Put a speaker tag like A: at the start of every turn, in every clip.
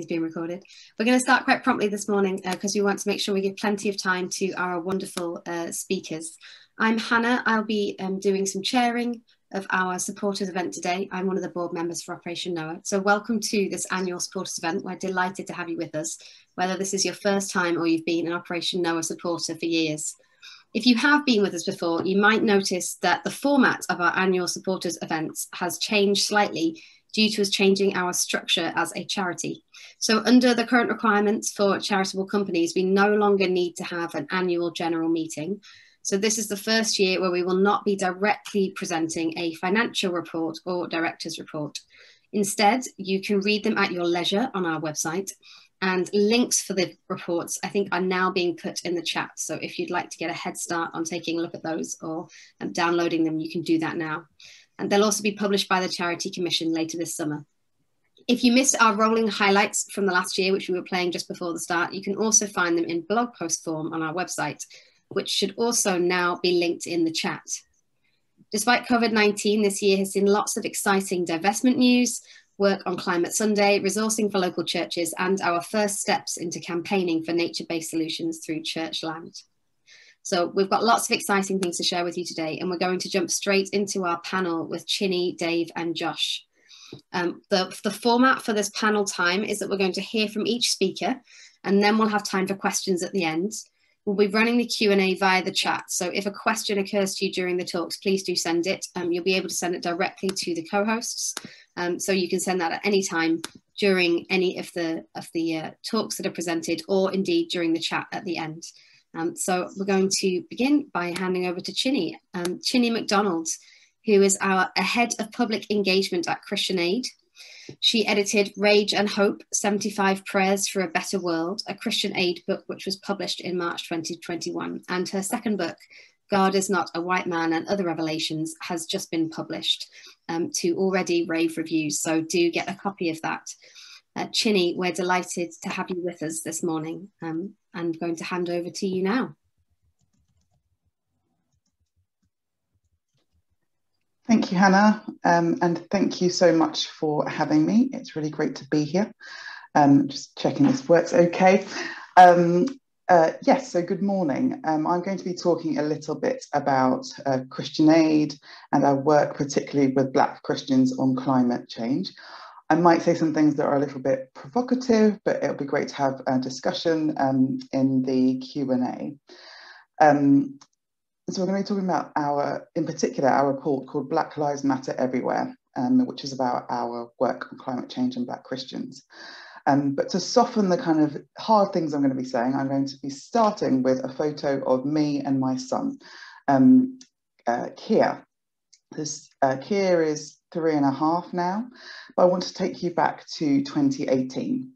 A: being recorded. We're going to start quite promptly this morning because we want to make sure we give plenty of time to our wonderful speakers. I'm Hannah. I'll be doing some chairing of our supporters event today. I'm one of the board members for Operation Noah. So welcome to this annual supporters event. We're delighted to have you with us, whether this is your first time or you've been an Operation Noah supporter for years. If you have been with us before, you might notice that the format of our annual supporters events has changed slightly due to us changing our structure as a charity. So under the current requirements for charitable companies, we no longer need to have an annual general meeting. So this is the first year where we will not be directly presenting a financial report or director's report. Instead, you can read them at your leisure on our website, and links for the reports, I think, are now being put in the chat. So if you'd like to get a head start on taking a look at those or downloading them, you can do that now. And they'll also be published by the Charity Commission later this summer. If you missed our rolling highlights from the last year, which we were playing just before the start, you can also find them in blog post form on our website, which should also now be linked in the chat. Despite COVID-19, this year has seen lots of exciting divestment news, work on Climate Sunday, resourcing for local churches, and our first steps into campaigning for nature-based solutions through church land. So we've got lots of exciting things to share with you today, and we're going to jump straight into our panel with Chine, Dave, and Josh. The format for this panel time is that we're going to hear from each speaker, and then we'll have time for questions at the end. We'll be running the Q&A via the chat. So if a question occurs to you during the talks, please do send it. You'll be able to send it directly to the co-hosts. So you can send that at any time during any of the talks that are presented, or indeed during the chat at the end. So we're going to begin by handing over to Chine. Chine McDonald, who is our head of public engagement at Christian Aid. She edited Rage and Hope, 75 Prayers for a Better World, a Christian Aid book which was published in March 2021. And her second book, God is Not a White Man and Other Revelations, has just been published to already rave reviews. So do get a copy of that. Chine, we're delighted to have you with us this morning. I'm going to hand over to you now.
B: Thank you, Hannah, and thank you so much for having me. It's really great to be here. Just checking this works okay. Yes, so good morning. I'm going to be talking a little bit about Christian Aid and our work, particularly with Black Christians on climate change. I might say some things that are a little bit provocative, but it'll be great to have a discussion in the Q&A. So we're going to be talking about in particular, our report called Black Lives Matter Everywhere, which is about our work on climate change and Black Christians. But to soften the kind of hard things I'm going to be saying, I'm going to be starting with a photo of me and my son, Kier. Kier is 3.5 now, but I want to take you back to 2018.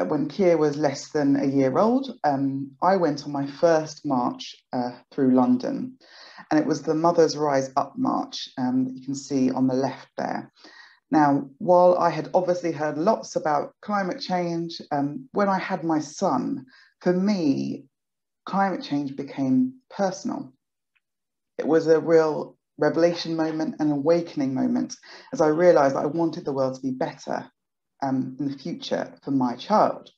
B: When Kier was less than a year old, I went on my first march through London, and it was the Mothers Rise Up march that you can see on the left there. Now, while I had obviously heard lots about climate change, when I had my son, for me, climate change became personal. It was a real revelation moment, an awakening moment, as I realised I wanted the world to be better in the future for my child.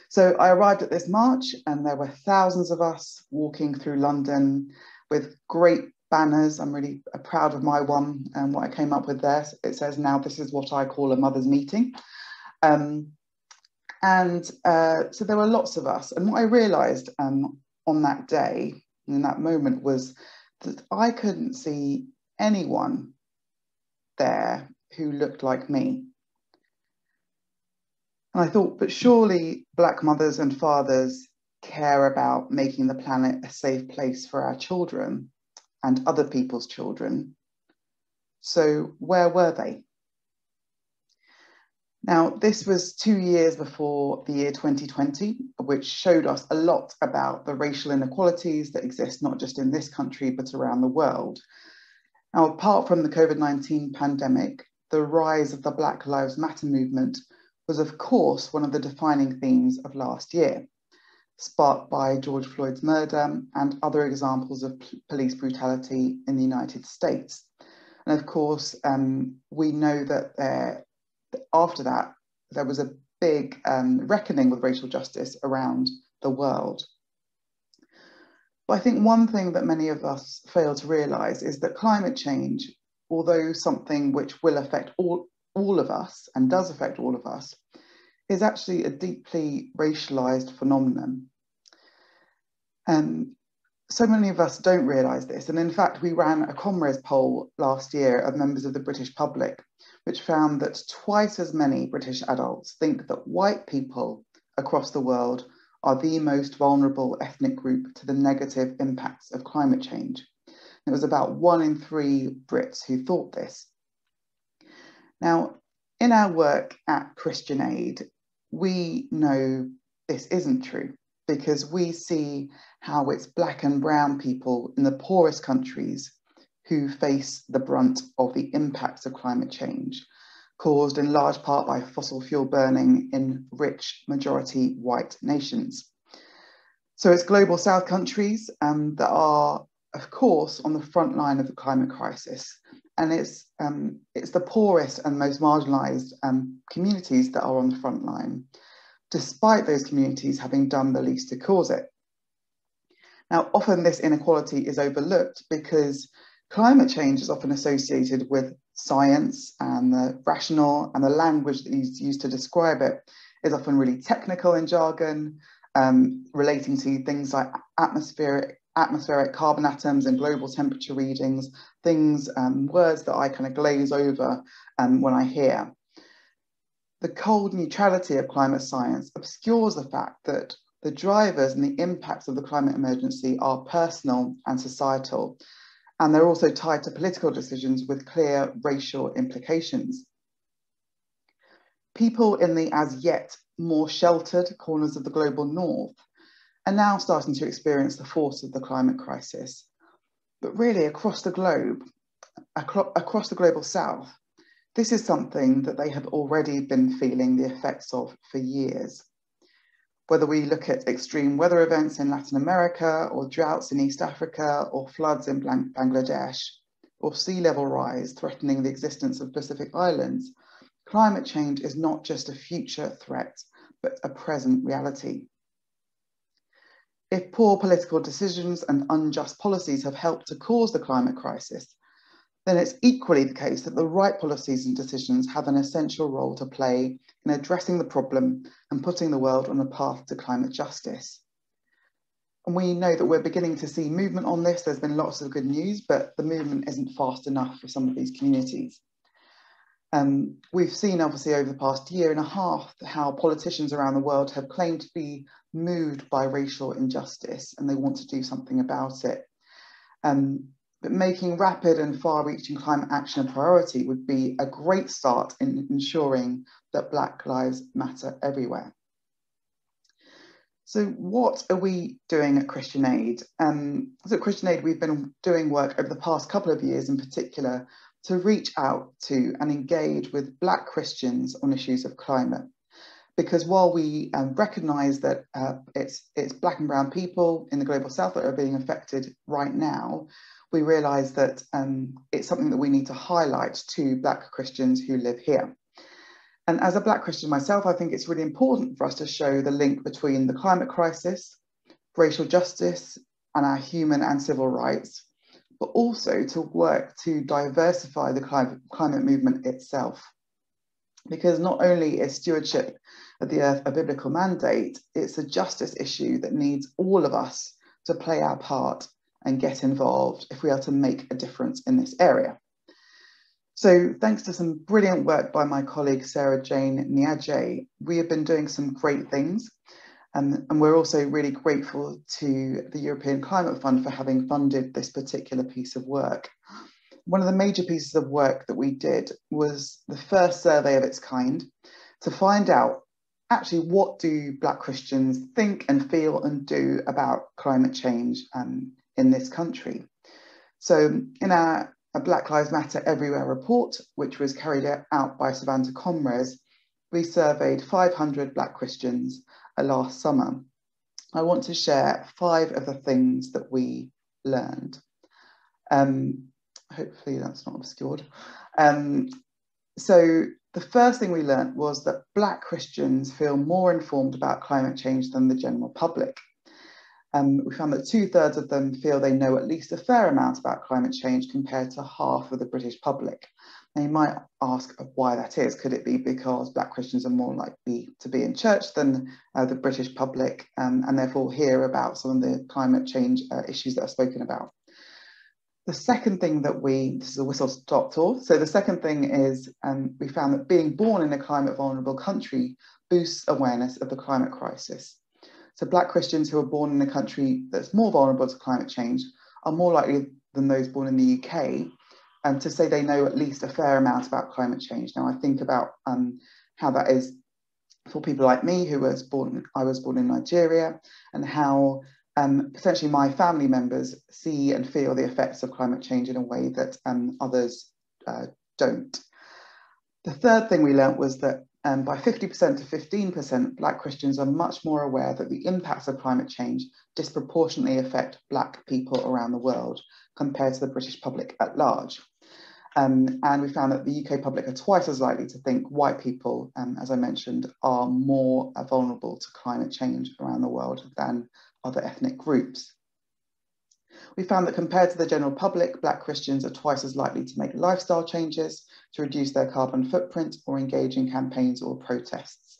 B: So I arrived at this march, and there were thousands of us walking through London with great banners. I'm really proud of my one and what I came up with there. It says, "Now this is what I call a mother's meeting." So there were lots of us. And what I realised on that day, in that moment, was that I couldn't see anyone there who looked like me. And I thought, but surely Black mothers and fathers care about making the planet a safe place for our children and other people's children. So where were they? Now, this was 2 years before the year 2020, which showed us a lot about the racial inequalities that exist not just in this country, but around the world. Now, apart from the COVID-19 pandemic, the rise of the Black Lives Matter movement was, of course, one of the defining themes of last year, sparked by George Floyd's murder and other examples of police brutality in the United States. And of course, we know that after that, there was a big reckoning with racial justice around the world. But I think one thing that many of us fail to realise is that climate change, although something which will affect all of us and does affect all of us, is actually a deeply racialised phenomenon. So many of us don't realise this, and in fact we ran a Comres poll last year of members of the British public, which found that twice as many British adults think that white people across the world are the most vulnerable ethnic group to the negative impacts of climate change. It was about 1 in 3 Brits who thought this. Now, in our work at Christian Aid, we know this isn't true, because we see how it's Black and brown people in the poorest countries who face the brunt of the impacts of climate change, caused in large part by fossil fuel burning in rich majority white nations. So it's global South countries that are, of course, on the front line of the climate crisis. And it's the poorest and most marginalised communities that are on the front line, despite those communities having done the least to cause it. Now, often this inequality is overlooked because climate change is often associated with science, and the rationale and the language that is used to describe it is often really technical in jargon, relating to things like atmospheric carbon atoms and global temperature readings, words that I kind of glaze over when I hear. The cold neutrality of climate science obscures the fact that the drivers and the impacts of the climate emergency are personal and societal, and they're also tied to political decisions with clear racial implications. People in the as yet more sheltered corners of the global north are now starting to experience the force of the climate crisis. But really across the globe, across the global south, this is something that they have already been feeling the effects of for years. Whether we look at extreme weather events in Latin America, or droughts in East Africa, or floods in Bangladesh, or sea level rise threatening the existence of Pacific Islands, climate change is not just a future threat, but a present reality. If poor political decisions and unjust policies have helped to cause the climate crisis, then it's equally the case that the right policies and decisions have an essential role to play in addressing the problem and putting the world on a path to climate justice. And we know that we're beginning to see movement on this. There's been lots of good news, but the movement isn't fast enough for some of these communities. We've seen, obviously, over the past year and a half, how politicians around the world have claimed to be moved by racial injustice, and they want to do something about it. But making rapid and far-reaching climate action a priority would be a great start in ensuring that Black lives matter everywhere. So what are we doing at Christian Aid? So at Christian Aid, we've been doing work over the past couple of years in particular to reach out to and engage with Black Christians on issues of climate. Because while we recognise that it's Black and brown people in the global south that are being affected right now, we realise that it's something that we need to highlight to Black Christians who live here. And as a Black Christian myself, I think it's really important for us to show the link between the climate crisis, racial justice, and our human and civil rights, but also to work to diversify the climate movement itself. Because not only is stewardship of the earth a biblical mandate, it's a justice issue that needs all of us to play our part and get involved if we are to make a difference in this area. So thanks to some brilliant work by my colleague Sarah Jane Niaje, we have been doing some great things. And we're also really grateful to the European Climate Fund for having funded this particular piece of work. One of the major pieces of work that we did was the first survey of its kind to find out actually what do Black Christians think and feel and do about climate change in this country. So in our Black Lives Matter Everywhere report, which was carried out by Savannah Comres, we surveyed 500 Black Christians last summer. I want to share 5 of the things that we learned. Hopefully that's not obscured. So The first thing we learnt was that Black Christians feel more informed about climate change than the general public. We found that 2/3 of them feel they know at least a fair amount about climate change compared to half of the British public. Now you might ask why that is. Could it be because Black Christians are more likely to be in church than the British public and therefore hear about some of the climate change issues that are spoken about? The second thing that this is a whistle-stop tour. So the second thing is we found that being born in a climate vulnerable country boosts awareness of the climate crisis. So Black Christians who are born in a country that's more vulnerable to climate change are more likely than those born in the UK to say they know at least a fair amount about climate change. Now I think about how that is for people like me I was born in Nigeria, and how potentially my family members see and feel the effects of climate change in a way that others don't. The third thing we learnt was that by 50% to 15%, Black Christians are much more aware that the impacts of climate change disproportionately affect Black people around the world compared to the British public at large. And we found that the UK public are twice as likely to think white people, as I mentioned, are more vulnerable to climate change around the world than other ethnic groups. We found that compared to the general public, Black Christians are twice as likely to make lifestyle changes to reduce their carbon footprint or engage in campaigns or protests.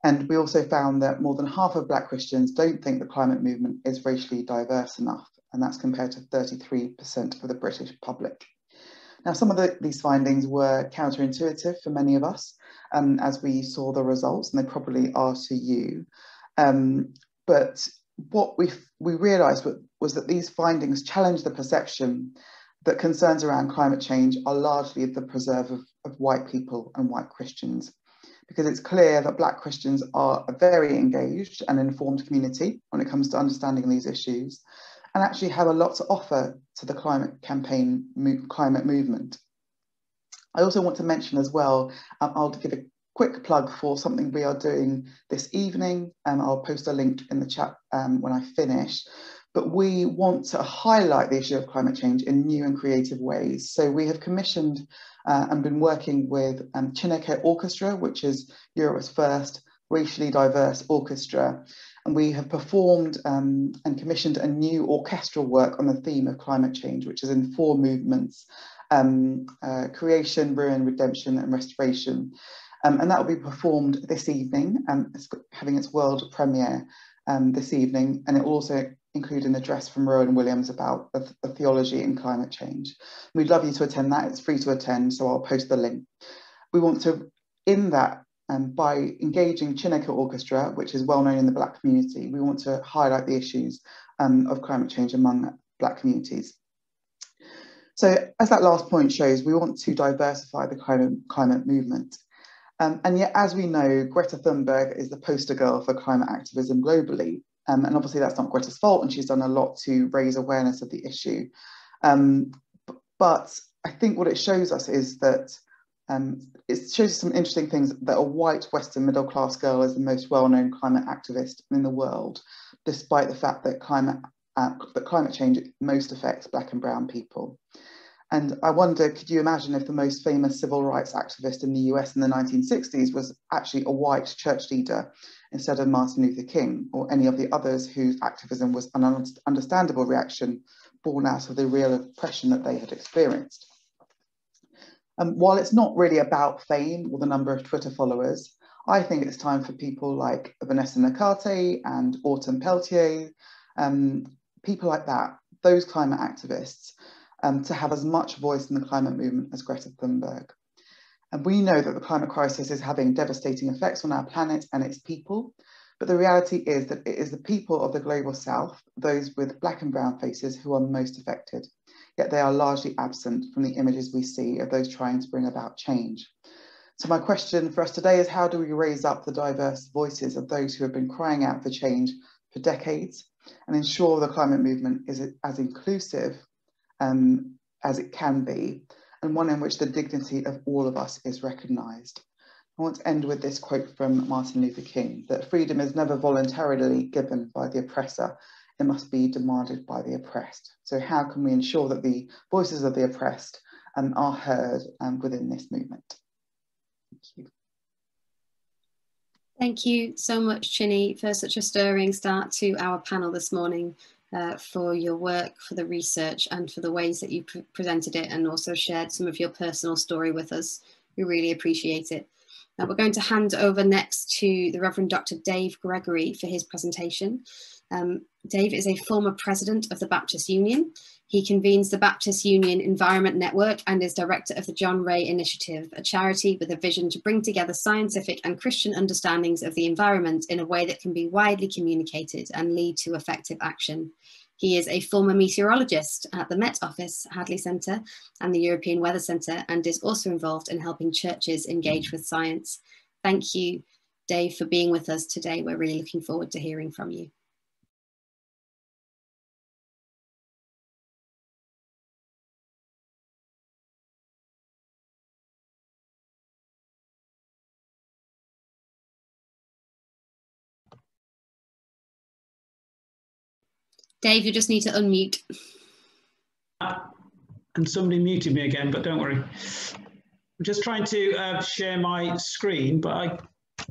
B: And we also found that more than half of Black Christians don't think the climate movement is racially diverse enough, and that's compared to 33% of the British public. Now, some of these findings were counterintuitive for many of us as we saw the results, and they probably are to you. But what we realised was that these findings challenge the perception that concerns around climate change are largely the preserve of white people and white Christians, because it's clear that Black Christians are a very engaged and informed community when it comes to understanding these issues, and actually have a lot to offer to the climate movement. I also want to mention as well, I'll give a quick plug for something we are doing this evening. I'll post a link in the chat when I finish. But we want to highlight the issue of climate change in new and creative ways. So we have commissioned and been working with Chine Orchestra, which is Europe's first racially diverse orchestra. And we have performed and commissioned a new orchestral work on the theme of climate change, which is in 4 movements: creation, ruin, redemption, and restoration. And that will be performed this evening, it's having its world premiere this evening, and it will also include an address from Rowan Williams about the theology in climate change. We'd love you to attend that. It's free to attend, so I'll post the link. We want to, in that, by engaging Chine Orchestra, which is well known in the Black community, we want to highlight the issues of climate change among Black communities. So as that last point shows, we want to diversify the climate movement. And yet, as we know, Greta Thunberg is the poster girl for climate activism globally. And obviously that's not Greta's fault, and she's done a lot to raise awareness of the issue. But I think what it shows us is that it shows us some interesting things, that a white Western middle-class girl is the most well-known climate activist in the world, despite the fact that climate change most affects Black and brown people. And I wonder, could you imagine if the most famous civil rights activist in the US in the 1960s was actually a white church leader instead of Martin Luther King, or any of the others whose activism was an understandable reaction born out of the real oppression that they had experienced? While it's not really about fame or the number of Twitter followers, I think it's time for people like Vanessa Nakate and Autumn Peltier, people like that, those climate activists, to have as much voice in the climate movement as Greta Thunberg. And we know that the climate crisis is having devastating effects on our planet and its people, but the reality is that it is the people of the global south, those with Black and brown faces, who are most affected, yet they are largely absent from the images we see of those trying to bring about change. So my question for us today is, how do we raise up the diverse voices of those who have been crying out for change for decades and ensure the climate movement is as inclusive as it can be, and one in which the dignity of all of us is recognised? I want to end with this quote from Martin Luther King, that freedom is never voluntarily given by the oppressor, it must be demanded by the oppressed. So how can we ensure that the voices of the oppressed are heard within this movement? Thank you.
A: Thank you so much, Chine, for such a stirring start to our panel this morning, for your work, for the research, and for the ways that you presented it, and also shared some of your personal story with us. We really appreciate it. We're going to hand over next to the Reverend Dr. Dave Gregory for his presentation. Dave is a former president of the Baptist Union. He convenes the Baptist Union Environment Network and is director of the John Ray Initiative, a charity with a vision to bring together scientific and Christian understandings of the environment in a way that can be widely communicated and lead to effective action. He is a former meteorologist at the Met Office, Hadley Centre, and the European Weather Centre, and is also involved in helping churches engage with science. Thank you, Dave, for being with us today. We're really looking forward to hearing from you. Dave, you just need to unmute.
C: And somebody muted me again, but don't worry. I'm just trying to share my screen, but I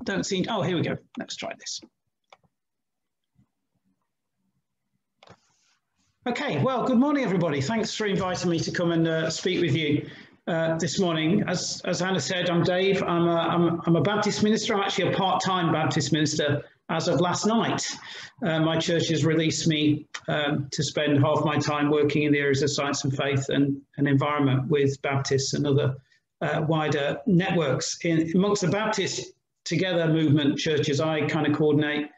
C: don't seem, oh, here we go. Let's try this. Okay, well, good morning, everybody. Thanks for inviting me to come and speak with you this morning. As Hannah said, I'm Dave. I'm a Baptist minister. I'm actually a part-time Baptist minister as of last night. My church has released me to spend half my time working in the areas of science and faith and environment with Baptists and other wider networks. Amongst the Baptist Together movement churches, I kind of coordinate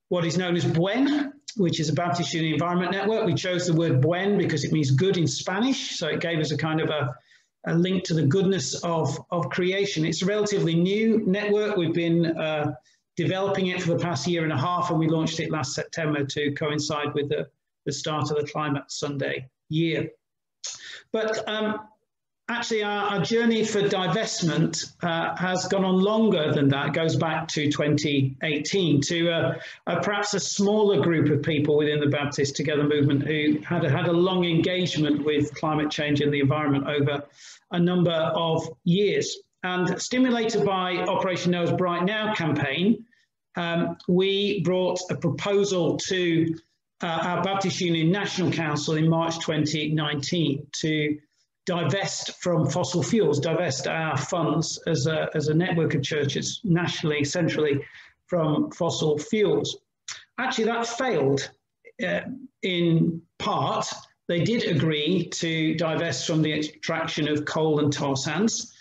C: what is known as BUEN, which is a Baptist Union Environment Network. We chose the word BUEN because it means good in Spanish, so it gave us a kind of a link to the goodness of creation. It's a relatively new network. We've been developing it for the past year and a half, and we launched it last September to coincide with the start of the Climate Sunday year. But actually, our journey for divestment has gone on longer than that. It goes back to 2018 to perhaps a smaller group of people within the Baptist Together movement who had a long engagement with climate change and the environment over a number of years. And stimulated by Operation Noah's Bright Now campaign, we brought a proposal to our Baptist Union National Council in March 2019 to divest from fossil fuels, divest our funds as a network of churches nationally, centrally, from fossil fuels. Actually, that failed in part. They did agree to divest from the extraction of coal and tar sands.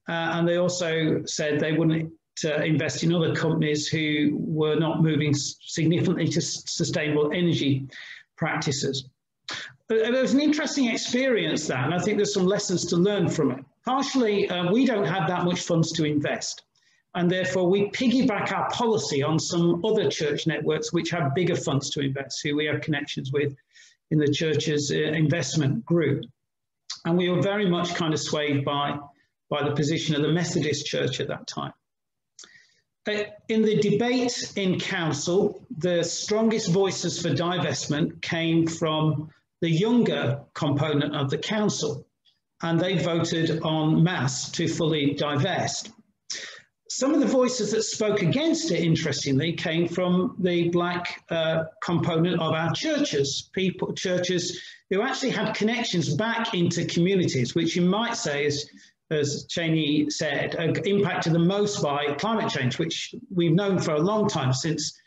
C: And they also said they wouldn't invest in other companies who were not moving significantly to sustainable energy practices. But it was an interesting experience, that, and I think there's some lessons to learn from it. Partially, we don't have that much funds to invest, and therefore we piggyback our policy on some other church networks which have bigger funds to invest, who we have connections with in the church's investment group. And we were very much kind of swayed by the position of the Methodist Church at that time. In the debate in council, the strongest voices for divestment came from the younger component of the council, and they voted en masse to fully divest. Some of the voices that spoke against it, interestingly, came from the black component of our churches, churches who actually had connections back into communities, which you might say is, as Chine said, impacted the most by climate change, which we've known for a long time, since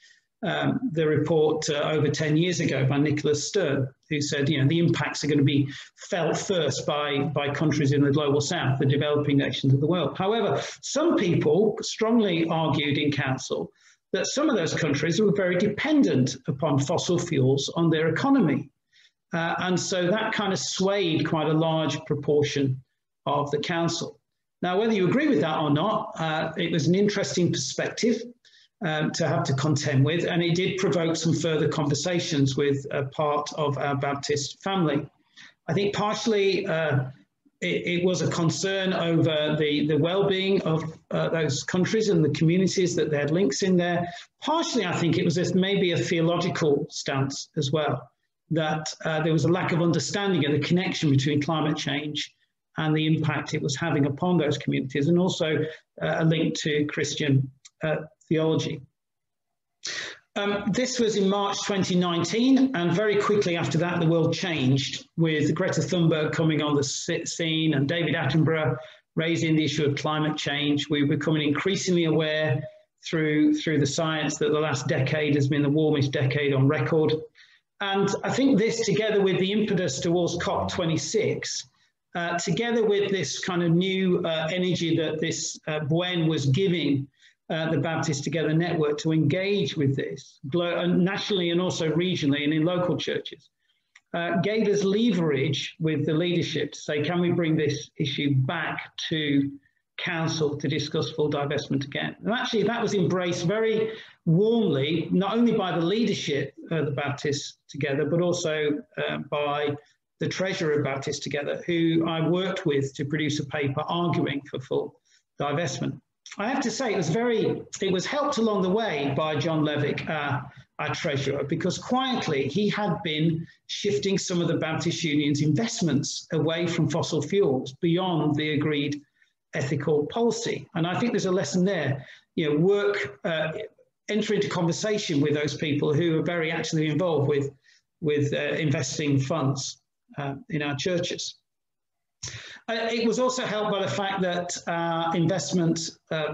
C: the report over 10 years ago by Nicholas Stern, who said, you know, the impacts are going to be felt first by countries in the global south, the developing nations of the world. However, some people strongly argued in council that some of those countries were very dependent upon fossil fuels on their economy. And so that kind of swayed quite a large proportion of the council. Now, whether you agree with that or not, it was an interesting perspective to have to contend with, and it did provoke some further conversations with a part of our Baptist family. I think partially it was a concern over the well-being of those countries and the communities that they had links in there. Partially, I think it was maybe a theological stance as well, that there was a lack of understanding of the connection between climate change and the impact it was having upon those communities, and also a link to Christian theology. This was in March 2019, and very quickly after that, the world changed with Greta Thunberg coming on the scene and David Attenborough raising the issue of climate change. We were becoming increasingly aware through the science that the last decade has been the warmest decade on record. And I think this, together with the impetus towards COP26, together with this kind of new energy that this Buen was giving the Baptist Together network to engage with this nationally and also regionally and in local churches, gave us leverage with the leadership to say, can we bring this issue back to council to discuss full divestment again? And actually that was embraced very warmly, not only by the leadership of the Baptist Together, but also by the treasurer of Baptist Together, who I worked with to produce a paper arguing for full divestment. I have to say it was helped along the way by John Levick, our treasurer, because quietly he had been shifting some of the Baptist Union's investments away from fossil fuels beyond the agreed ethical policy. And I think there's a lesson there. You know, enter into conversation with those people who are very actively involved with investing funds in our churches. It was also helped by the fact that our investment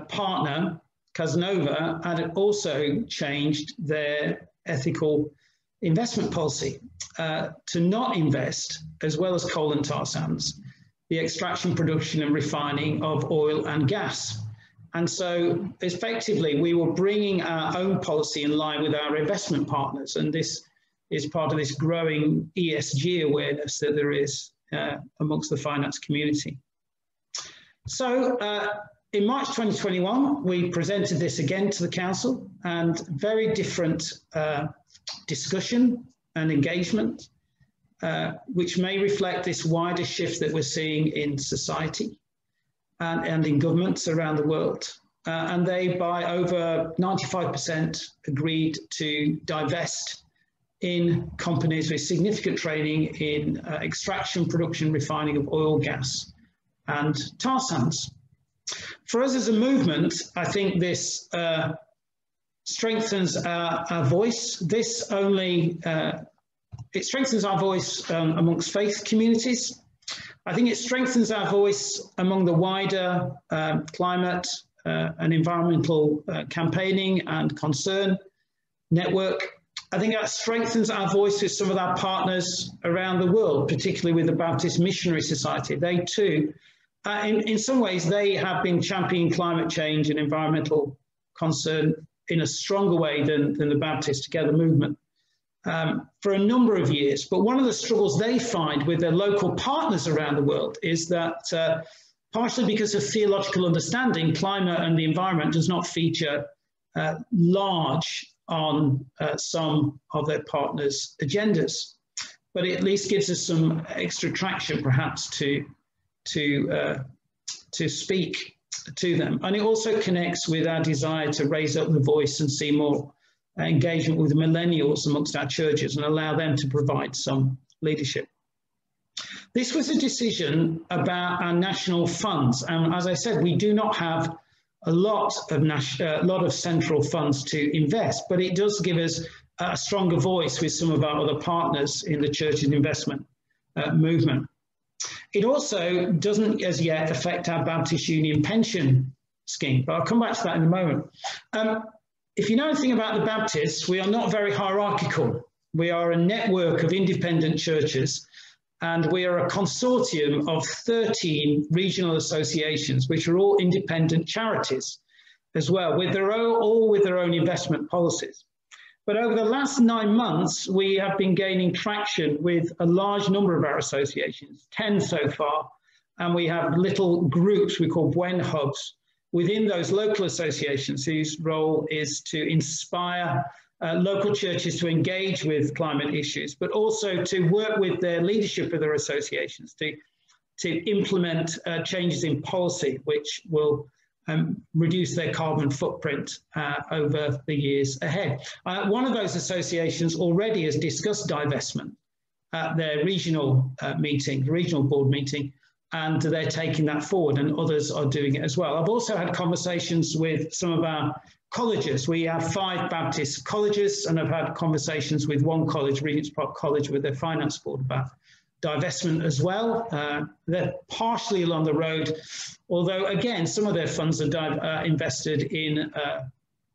C: partner, Casanova, had also changed their ethical investment policy to not invest, as well as coal and tar sands, the extraction, production and refining of oil and gas. And so effectively, we were bringing our own policy in line with our investment partners. And this is part of this growing ESG awareness that there is amongst the finance community. So in March 2021, we presented this again to the council, and very different discussion and engagement, which may reflect this wider shift that we're seeing in society and in governments around the world. And they, by over 95%, agreed to divest in companies with significant training in extraction, production, refining of oil, gas, and tar sands. For us as a movement, I think this strengthens our voice. It strengthens our voice amongst faith communities. I think it strengthens our voice among the wider climate and environmental campaigning and concern network. I think that strengthens our voice with some of our partners around the world, particularly with the Baptist Missionary Society. They too, in some ways, they have been championing climate change and environmental concern in a stronger way than the Baptist Together movement for a number of years. But one of the struggles they find with their local partners around the world is that partially because of theological understanding, climate and the environment does not feature large on some of their partners' agendas, but it at least gives us some extra traction, perhaps, to speak to them. And it also connects with our desire to raise up the voice and see more engagement with millennials amongst our churches and allow them to provide some leadership. This was a decision about our national funds, and as I said, we do not have a lot of central funds to invest, but it does give us a stronger voice with some of our other partners in the church's investment movement. It also doesn't as yet affect our Baptist Union pension scheme, but I'll come back to that in a moment. If you know anything about the Baptists, we are not very hierarchical. We are a network of independent churches, and we are a consortium of 13 regional associations, which are all independent charities as well, all with their own investment policies. But over the last 9 months, we have been gaining traction with a large number of our associations, 10 so far, and we have little groups we call Buen hubs within those local associations whose role is to inspire local churches to engage with climate issues, but also to work with their leadership of their associations to implement changes in policy which will reduce their carbon footprint over the years ahead. One of those associations already has discussed divestment at their regional board meeting and they're taking that forward, and others are doing it as well. I've also had conversations with some of our colleges. We have 5 Baptist colleges, and I've had conversations with one college, Regent's Park College, with their finance board about divestment as well. They're partially along the road, although again, some of their funds are invested in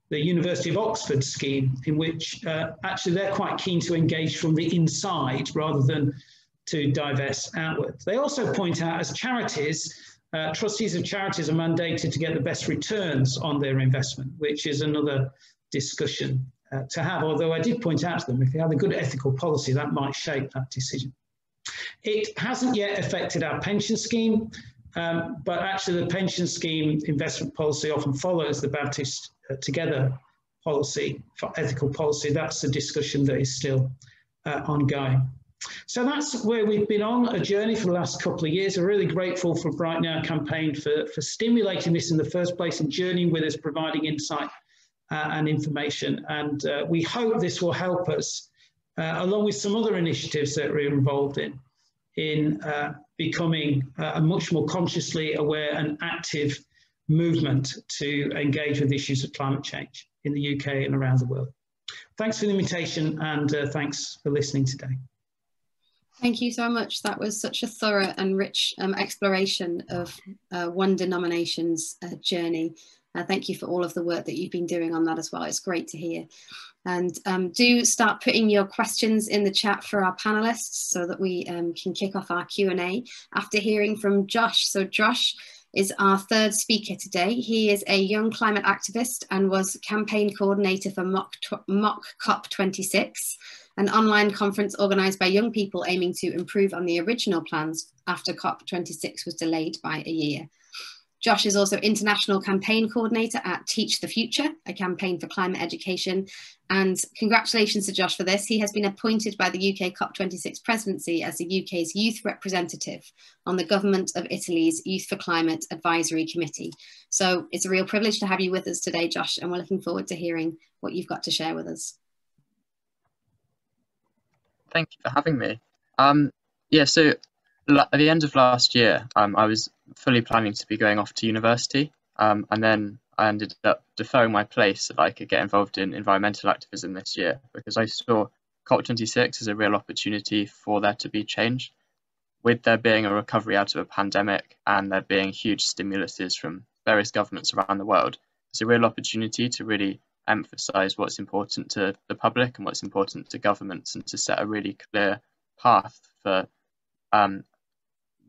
C: the University of Oxford scheme, in which actually they're quite keen to engage from the inside rather than to divest outwards. They also point out, as charities, trustees of charities are mandated to get the best returns on their investment, which is another discussion to have. Although I did point out to them, if you have a good ethical policy, that might shape that decision. It hasn't yet affected our pension scheme, but actually the pension scheme investment policy often follows the Baptist Together policy, for ethical policy. That's a discussion that is still ongoing. So that's where we've been on a journey for the last couple of years. We're really grateful for Bright Now campaign for stimulating this in the first place and journeying with us, providing insight and information. And we hope this will help us, along with some other initiatives that we're involved in becoming a much more consciously aware and active movement to engage with issues of climate change in the UK and around the world. Thanks for the invitation, and thanks for listening today.
A: Thank you so much. That was such a thorough and rich exploration of one denomination's journey. Thank you for all of the work that you've been doing on that as well. It's great to hear. And do start putting your questions in the chat for our panelists so that we can kick off our Q&A after hearing from Josh. So Josh is our 3rd speaker today. He is a young climate activist and was campaign coordinator for Mock COP26, an online conference organised by young people aiming to improve on the original plans after COP26 was delayed by a year. Josh is also international campaign coordinator at Teach the Future, a campaign for climate education. And congratulations to Josh for this. He has been appointed by the UK COP26 presidency as the UK's youth representative on the Government of Italy's Youth for Climate Advisory Committee. So it's a real privilege to have you with us today, Josh, and we're looking forward to hearing what you've got to share with us.
D: Thank you for having me. Yeah, so at the end of last year, I was fully planning to be going off to university, and then I ended up deferring my place so that I could get involved in environmental activism this year, because I saw COP26 as a real opportunity for there to be change. With there being a recovery out of a pandemic and there being huge stimuluses from various governments around the world, it's a real opportunity to really emphasise what's important to the public and what's important to governments, and to set a really clear path for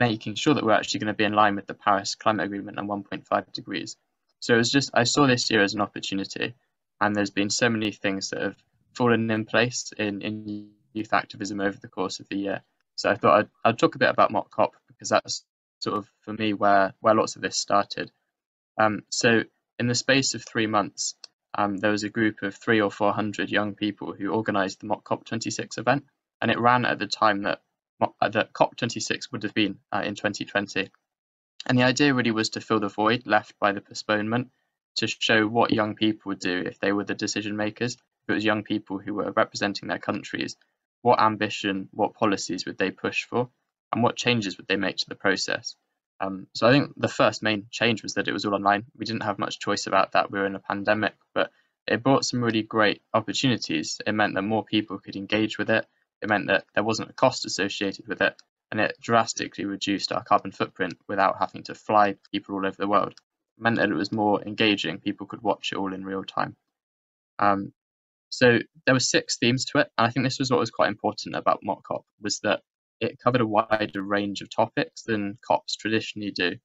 D: making sure that we're actually going to be in line with the Paris Climate Agreement and 1.5 degrees. So it was just, I saw this year as an opportunity, and there's been so many things that have fallen in place in youth activism over the course of the year. So I thought I'd talk a bit about Mock COP, because that's sort of, for me, where lots of this started. So in the space of 3 months, there was a group of 300 or 400 young people who organised the Mock COP26 event, and it ran at the time that COP26 would have been in 2020. And the idea really was to fill the void left by the postponement, to show what young people would do if they were the decision makers, if it was young people who were representing their countries, what ambition, what policies would they push for, and what changes would they make to the process. So I think the first main change was that it was all online. We didn't have much choice about that. We were in a pandemic, but it brought some really great opportunities. It meant that more people could engage with it. It meant that there wasn't a cost associated with it, and it drastically reduced our carbon footprint without having to fly people all over the world. It meant that it was more engaging. People could watch it all in real time. So there were 6 themes to it, and I think this was what was quite important about Mock COP, was that it covered a wider range of topics than COPs traditionally do.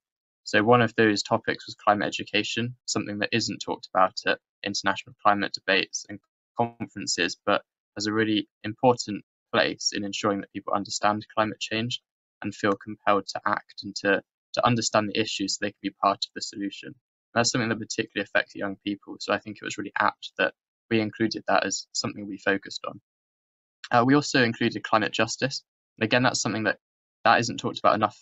D: So one of those topics was climate education, something that isn't talked about at international climate debates and conferences, but has a really important place in ensuring that people understand climate change and feel compelled to act and to understand the issues so they can be part of the solution. That's something that particularly affects young people, so I think it was really apt that we included that as something we focused on. We also included climate justice. And again, that's something that isn't talked about enough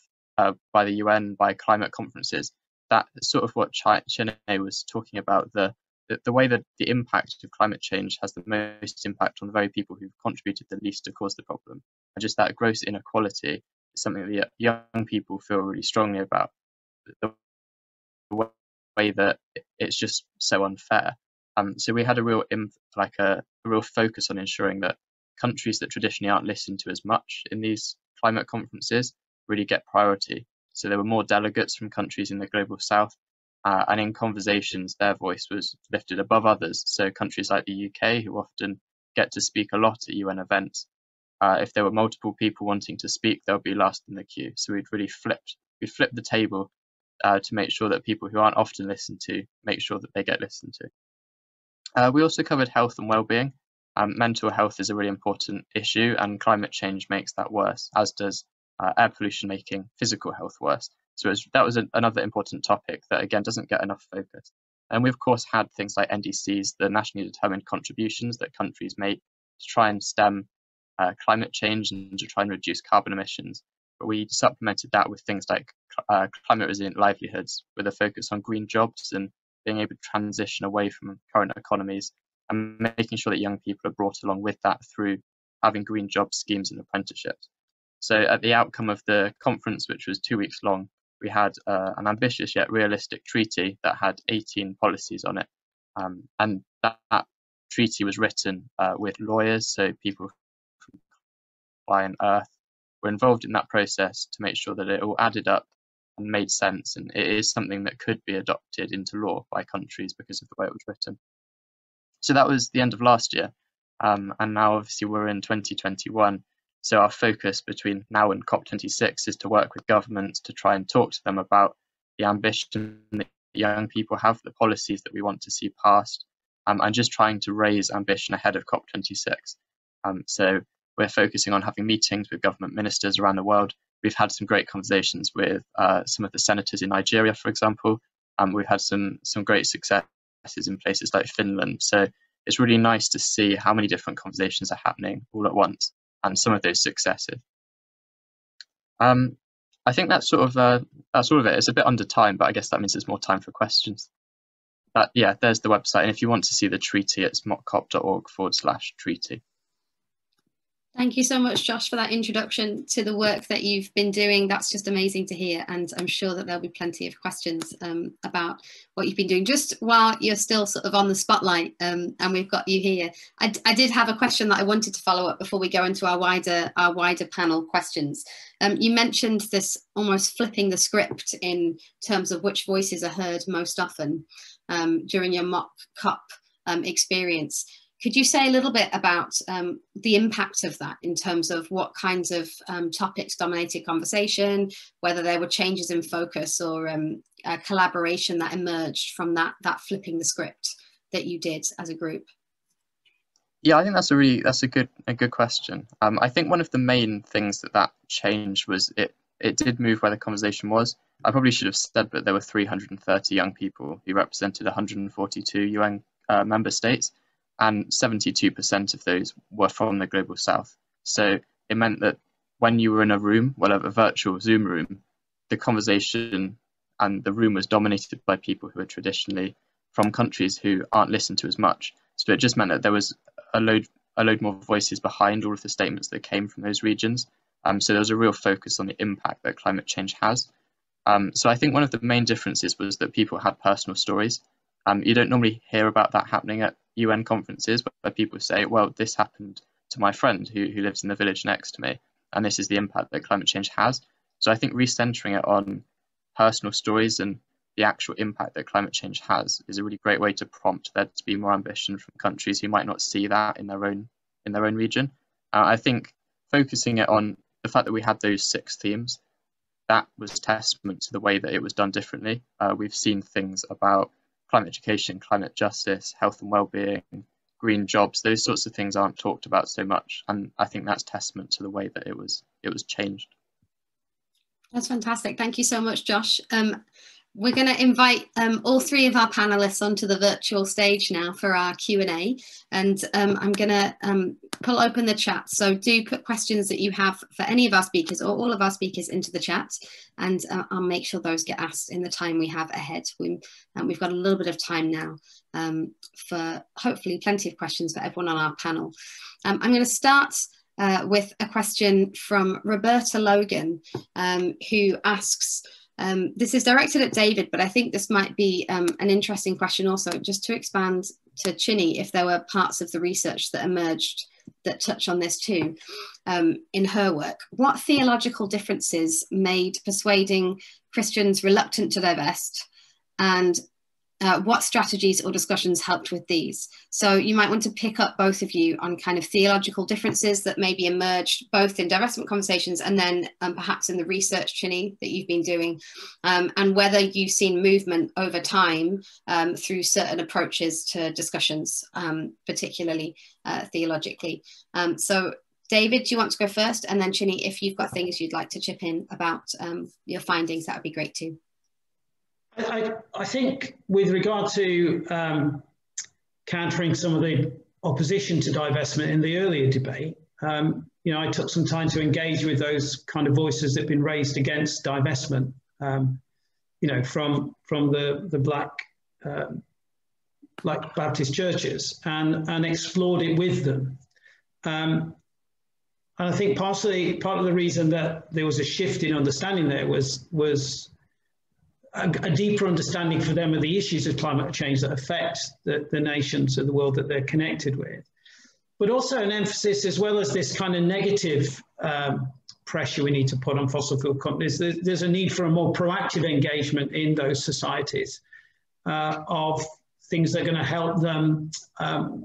D: by the UN, by climate conferences. That's sort of what Chine was talking about, the way that the impact of climate change has the most impact on the very people who've contributed the least to cause the problem. And just that gross inequality something that young people feel really strongly about. The way that it's just so unfair. So we had a real real focus on ensuring that countries that traditionally aren't listened to as much in these climate conferences really get priority. So there were more delegates from countries in the global south, and in conversations their voice was lifted above others. So countries like the UK, who often get to speak a lot at UN events, if there were multiple people wanting to speak, they'll be last in the queue. So we'd flipped the table to make sure that people who aren't often listened to make sure that they get listened to. We also covered health and well-being. Mental health is a really important issue, and climate change makes that worse, as does air pollution making physical health worse. So that was another important topic that, again, doesn't get enough focus. And we, of course, had things like NDCs, the nationally determined contributions that countries make to try and stem climate change and to try and reduce carbon emissions. But we supplemented that with things like climate resilient livelihoods, with a focus on green jobs and being able to transition away from current economies, and making sure that young people are brought along with that through having green job schemes and apprenticeships. So at the outcome of the conference, which was 2 weeks long, we had an ambitious yet realistic treaty that had 18 policies on it. And that treaty was written with lawyers, so people from Client Earth were involved in that process to make sure that it all added up and made sense, and it is something that could be adopted into law by countries because of the way it was written. So that was the end of last year, and now obviously we're in 2021. So our focus between now and COP26 is to work with governments to try and talk to them about the ambition that young people have, the policies that we want to see passed, and just trying to raise ambition ahead of COP26. So we're focusing on having meetings with government ministers around the world. We've had some great conversations with some of the senators in Nigeria, for example. We've had some great successes in places like Finland. So it's really nice to see how many different conversations are happening all at once, and some of those successes. I think that's sort of it. It's a bit under time, but I guess that means there's more time for questions. But yeah, there's the website, and if you want to see the treaty, it's mockcop.org/treaty.
A: Thank you so much, Josh, for that introduction to the work that you've been doing. That's just amazing to hear, and I'm sure that there'll be plenty of questions about what you've been doing. Just while you're still sort of on the spotlight, and we've got you here, I did have a question that I wanted to follow up before we go into our wider panel questions. You mentioned this almost flipping the script in terms of which voices are heard most often during your mock COP experience. Could you say a little bit about the impact of that in terms of what kinds of topics dominated conversation, whether there were changes in focus or a collaboration that emerged from that flipping the script that you did as a group?
D: Yeah, I think that's a good question. I think one of the main things that changed was it did move where the conversation was. I probably should have said, but there were 330 young people who represented 142 UN member states, and 72% of those were from the global south. So it meant that when you were in a room, well, a virtual Zoom room, the conversation and the room was dominated by people who are traditionally from countries who aren't listened to as much. So it just meant that there was a load more voices behind all of the statements that came from those regions. So there was a real focus on the impact that climate change has. So I think one of the main differences was that people had personal stories. You don't normally hear about that happening at UN conferences, where people say, well, this happened to my friend who lives in the village next to me, and this is the impact that climate change has. So I think recentering it on personal stories and the actual impact that climate change has is a really great way to prompt there to be more ambition from countries who might not see that in their own region. I think focusing it on the fact that we had those 6 themes, that was testament to the way that it was done differently. We've seen things about climate education, climate justice, health and well-being, green jobs. Those sorts of things aren't talked about so much, and I think that's testament to the way that it was changed.
A: That's fantastic. Thank you so much, Josh. We're going to invite all 3 of our panelists onto the virtual stage now for our Q&A, and I'm going to pull open the chat. So do put questions that you have for any of our speakers or all of our speakers into the chat, and I'll make sure those get asked in the time we have ahead. We've got a little bit of time now for hopefully plenty of questions for everyone on our panel. I'm going to start with a question from Roberta Logan, who asks, this is directed at David, but I think this might be an interesting question also, just to expand to Chine, if there were parts of the research that emerged that touch on this too, in her work. What theological differences made persuading Christians reluctant to divest, and what strategies or discussions helped with these? So you might want to pick up, both of you, on kind of theological differences that maybe emerged both in divestment conversations and then perhaps in the research, Chine, that you've been doing, and whether you've seen movement over time through certain approaches to discussions, particularly theologically. So David, do you want to go first? And then Chine, if you've got things you'd like to chip in about your findings, that would be great too.
C: I think with regard to countering some of the opposition to divestment in the earlier debate, you know, I took some time to engage with those kind of voices that have been raised against divestment, you know, from the Black Baptist churches, and explored it with them. And I think part of the reason that there was a shift in understanding there was a deeper understanding for them of the issues of climate change that affect the nations of the world that they're connected with. But also an emphasis, as well as this kind of negative pressure we need to put on fossil fuel companies, there's a need for a more proactive engagement in those societies of things that are going to help them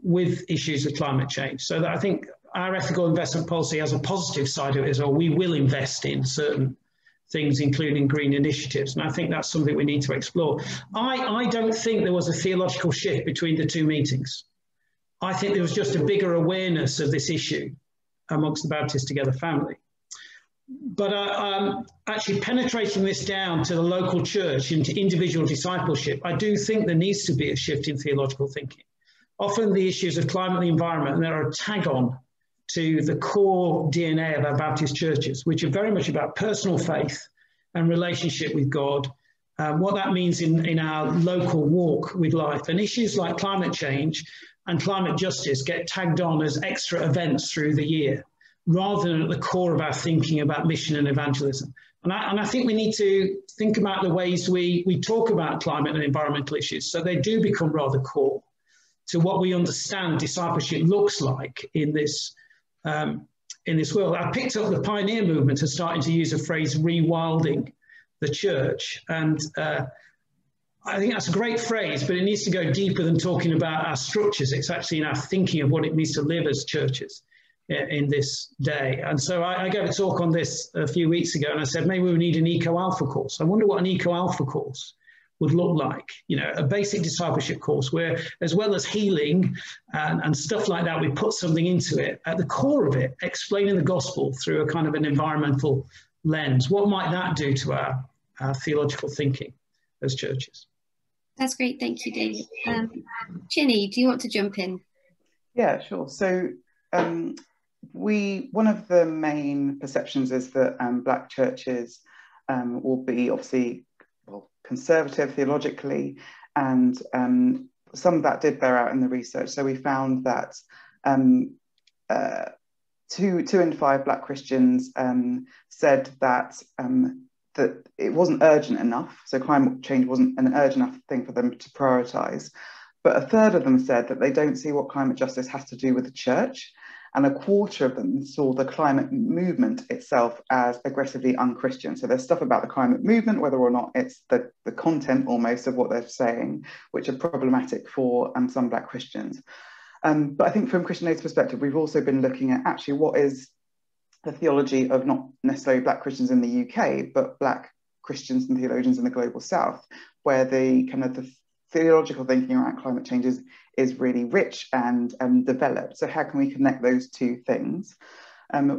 C: with issues of climate change. So that I think our ethical investment policy has a positive side of it as well. We will invest in certain things, including green initiatives. And I think that's something we need to explore. I don't think there was a theological shift between the two meetings. I think there was just a bigger awareness of this issue amongst the Baptist Together family. But actually penetrating this down to the local church, into individual discipleship, I do think there needs to be a shift in theological thinking. Often the issues of climate and the environment, and they're a tag on to the core DNA of our Baptist churches, which are very much about personal faith and relationship with God, what that means in our local walk with life. And issues like climate change and climate justice get tagged on as extra events through the year, rather than at the core of our thinking about mission and evangelism. And I think we need to think about the ways we talk about climate and environmental issues, so they do become rather core to what we understand discipleship looks like in this world. I picked up the pioneer movement as starting to use a phrase, rewilding the church. And I think that's a great phrase, but it needs to go deeper than talking about our structures. It's actually in our thinking of what it means to live as churches in this day. And so I gave a talk on this a few weeks ago, and I said, maybe we need an eco-alpha course. I wonder what an eco-alpha course would look like, you know, a basic discipleship course where, as well as healing and stuff like that, we put something into it, at the core of it, explaining the gospel through a kind of an environmental lens. What might that do to our theological thinking as churches?
A: That's great, thank you, David. Chine, do you want to jump in?
B: Yeah, sure. So one of the main perceptions is that Black churches will be obviously conservative theologically, and some of that did bear out in the research. So we found that 2 in 5 Black Christians said that that it wasn't urgent enough, so climate change wasn't an urgent enough thing for them to prioritise. But a third of them said that they don't see what climate justice has to do with the church, and a quarter of them saw the climate movement itself as aggressively un-Christian. So there's stuff about the climate movement, whether or not it's the content almost of what they're saying, which are problematic for some Black Christians. But I think from Christian Aid's perspective, we've also been looking at actually what is the theology of not necessarily Black Christians in the UK, but Black Christians and theologians in the global South, where the kind of the theological thinking around climate change is really rich and developed. So how can we connect those two things?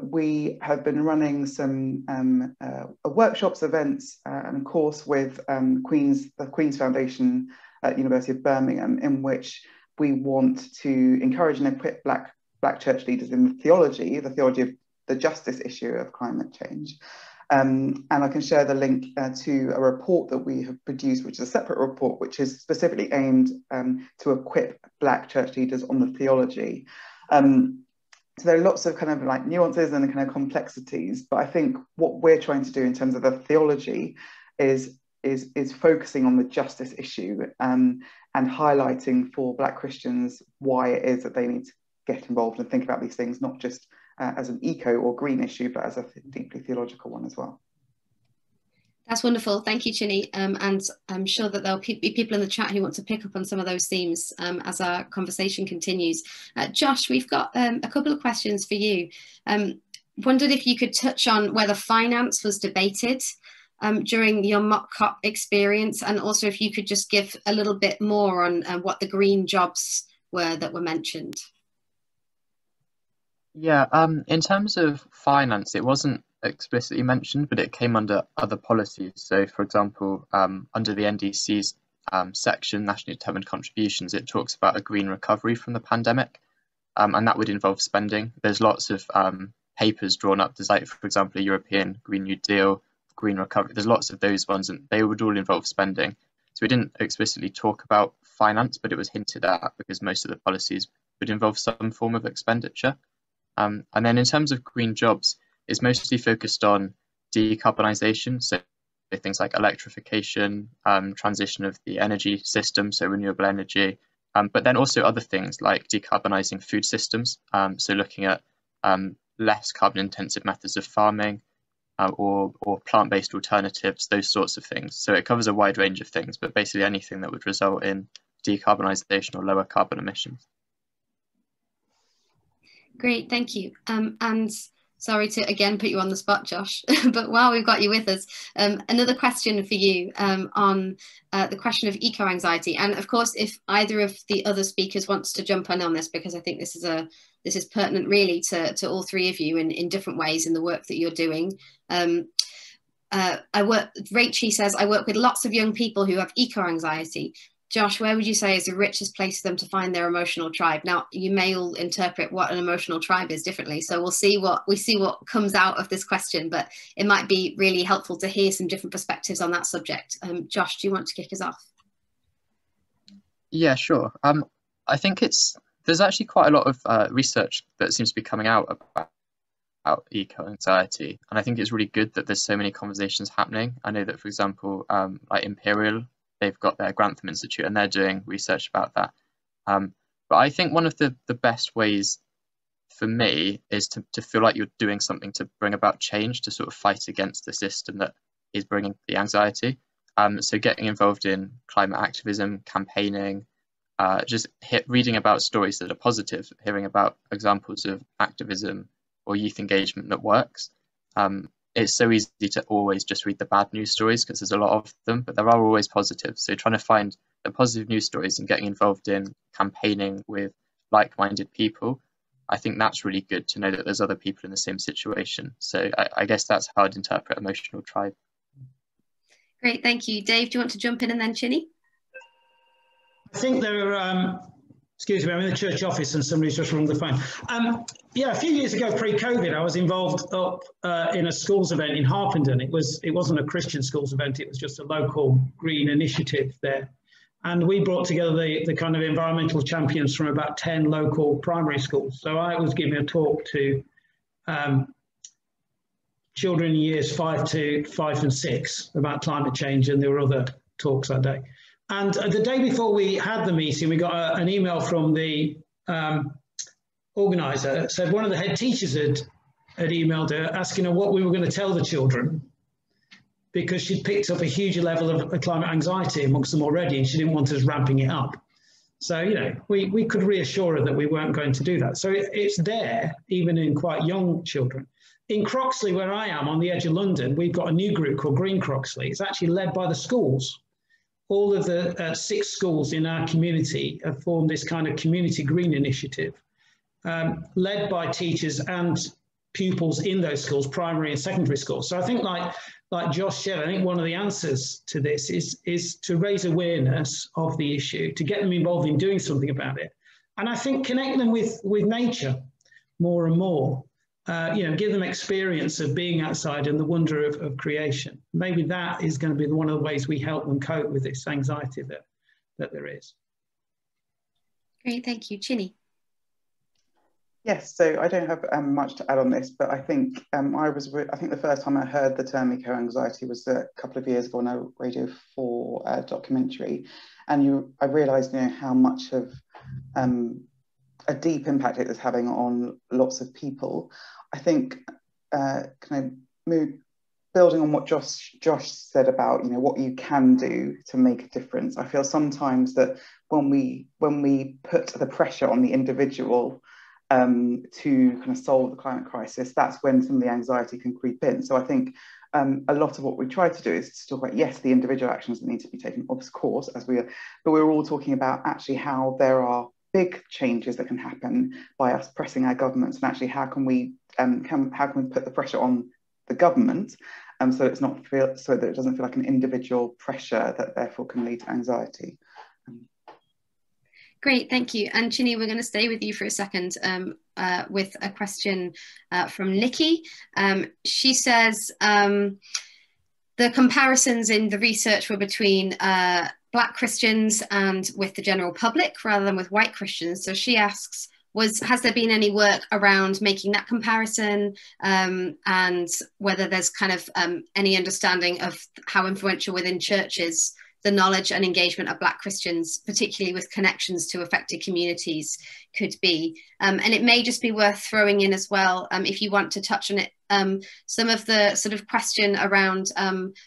B: We have been running some workshops, events, and a course with the Queen's Foundation at University of Birmingham, in which we want to encourage and equip Black church leaders in the theology of the justice issue of climate change. And I can share the link to a report that we have produced, which is a separate report, which is specifically aimed to equip Black church leaders on the theology. So there are lots of kind of like nuances and kind of complexities, but I think what we're trying to do in terms of the theology is focusing on the justice issue, and highlighting for Black Christians why it is that they need to get involved and think about these things, not just as an eco or green issue, but as a deeply theological one as well.
A: That's wonderful. Thank you, Chine. And I'm sure that there'll be people in the chat who want to pick up on some of those themes as our conversation continues. Josh, we've got a couple of questions for you. Wondered if you could touch on whether finance was debated during your mock COP experience, and also if you could just give a little bit more on what the green jobs were that were mentioned.
D: Yeah, in terms of finance, it wasn't explicitly mentioned, but it came under other policies. So, for example, under the NDC's section, Nationally Determined Contributions, it talks about a green recovery from the pandemic, and that would involve spending. There's lots of papers drawn up. There's, like, for example, a European Green New Deal, green recovery. There's lots of those ones, and they would all involve spending. So we didn't explicitly talk about finance, but it was hinted at because most of the policies would involve some form of expenditure. And then in terms of green jobs, it's mostly focused on decarbonisation, so things like electrification, transition of the energy system, so renewable energy, but then also other things like decarbonising food systems, so looking at less carbon-intensive methods of farming or plant-based alternatives, those sorts of things. So it covers a wide range of things, but basically anything that would result in decarbonisation or lower carbon emissions.
A: Great, thank you. And sorry to again put you on the spot, Josh, but while we've got you with us, another question for you on the question of eco-anxiety. And of course, if either of the other speakers wants to jump in on this, because I think this is pertinent really to all three of you in different ways in the work that you're doing. Rachel says, I work with lots of young people who have eco-anxiety. Josh, where would you say is the richest place for them to find their emotional tribe? Now, you may all interpret what an emotional tribe is differently, so we'll see what comes out of this question, but it might be really helpful to hear some different perspectives on that subject. Josh, do you want to kick us off?
D: Yeah, sure. I think there's actually quite a lot of research that seems to be coming out about eco-anxiety, and I think it's really good that there's so many conversations happening. I know that, for example, like Imperial, they've got their Grantham Institute and they're doing research about that. But I think one of the best ways for me is to feel like you're doing something to bring about change, to sort of fight against the system that is bringing the anxiety. So getting involved in climate activism, campaigning, just reading about stories that are positive, hearing about examples of activism or youth engagement that works. It's so easy to always just read the bad news stories because there's a lot of them, but there are always positives. So trying to find the positive news stories and getting involved in campaigning with like-minded people, I think that's really good to know that there's other people in the same situation. So I guess that's how I'd interpret emotional tribe.
A: Great, thank you. Dave, do you want to jump in and then Chine?
C: I think there are, excuse me, I'm in the church office and somebody's just rung the phone. Yeah, a few years ago, pre-COVID, I was involved up in a schools event in Harpenden. It wasn't a Christian schools event, it was just a local green initiative there. And we brought together the kind of environmental champions from about 10 local primary schools. So I was giving a talk to children in years 5 and 6 about climate change, and there were other talks that day. And the day before we had the meeting, we got an email from the organizer that said one of the head teachers had emailed her asking her what we were going to tell the children, because she'd picked up a huge level of climate anxiety amongst them already, and she didn't want us ramping it up. So, you know, we could reassure her that we weren't going to do that. So it's there, even in quite young children. In Croxley, where I am, on the edge of London, we've got a new group called Green Croxley. It's actually led by the schools. All of the 6 schools in our community have formed this kind of community green initiative, led by teachers and pupils in those schools, primary and secondary schools. So I think like Josh said, I think one of the answers to this is to raise awareness of the issue, to get them involved in doing something about it. And I think connect them with nature more and more. You know, give them experience of being outside and the wonder of creation. Maybe that is going to be one of the ways we help them cope with this anxiety that there is.
A: Great, thank you. Chine?
B: Yes, so I don't have much to add on this, but I think I think the first time I heard the term eco-anxiety was a couple of years ago on a Radio 4 documentary, and I realised, how much of a deep impact it is having on lots of people. I think building on what Josh said about what you can do to make a difference. I feel sometimes that when we put the pressure on the individual to kind of solve the climate crisis, that's when some of the anxiety can creep in. So I think a lot of what we try to do is to talk about, yes, the individual actions that need to be taken, of course, but we're all talking about actually how there are big changes that can happen by us pressing our governments, and actually how can we put the pressure on the government so that it doesn't feel like an individual pressure that therefore can lead to anxiety.
A: Great, thank you. And Chine, we're going to stay with you for a second with a question from Nikki. She says the comparisons in the research were between Black Christians and with the general public rather than with white Christians. So she asks, has there been any work around making that comparison, and whether there's kind of any understanding of how influential within churches the knowledge and engagement of Black Christians, particularly with connections to affected communities, could be. And it may just be worth throwing in as well, if you want to touch on it, some of the sort of question around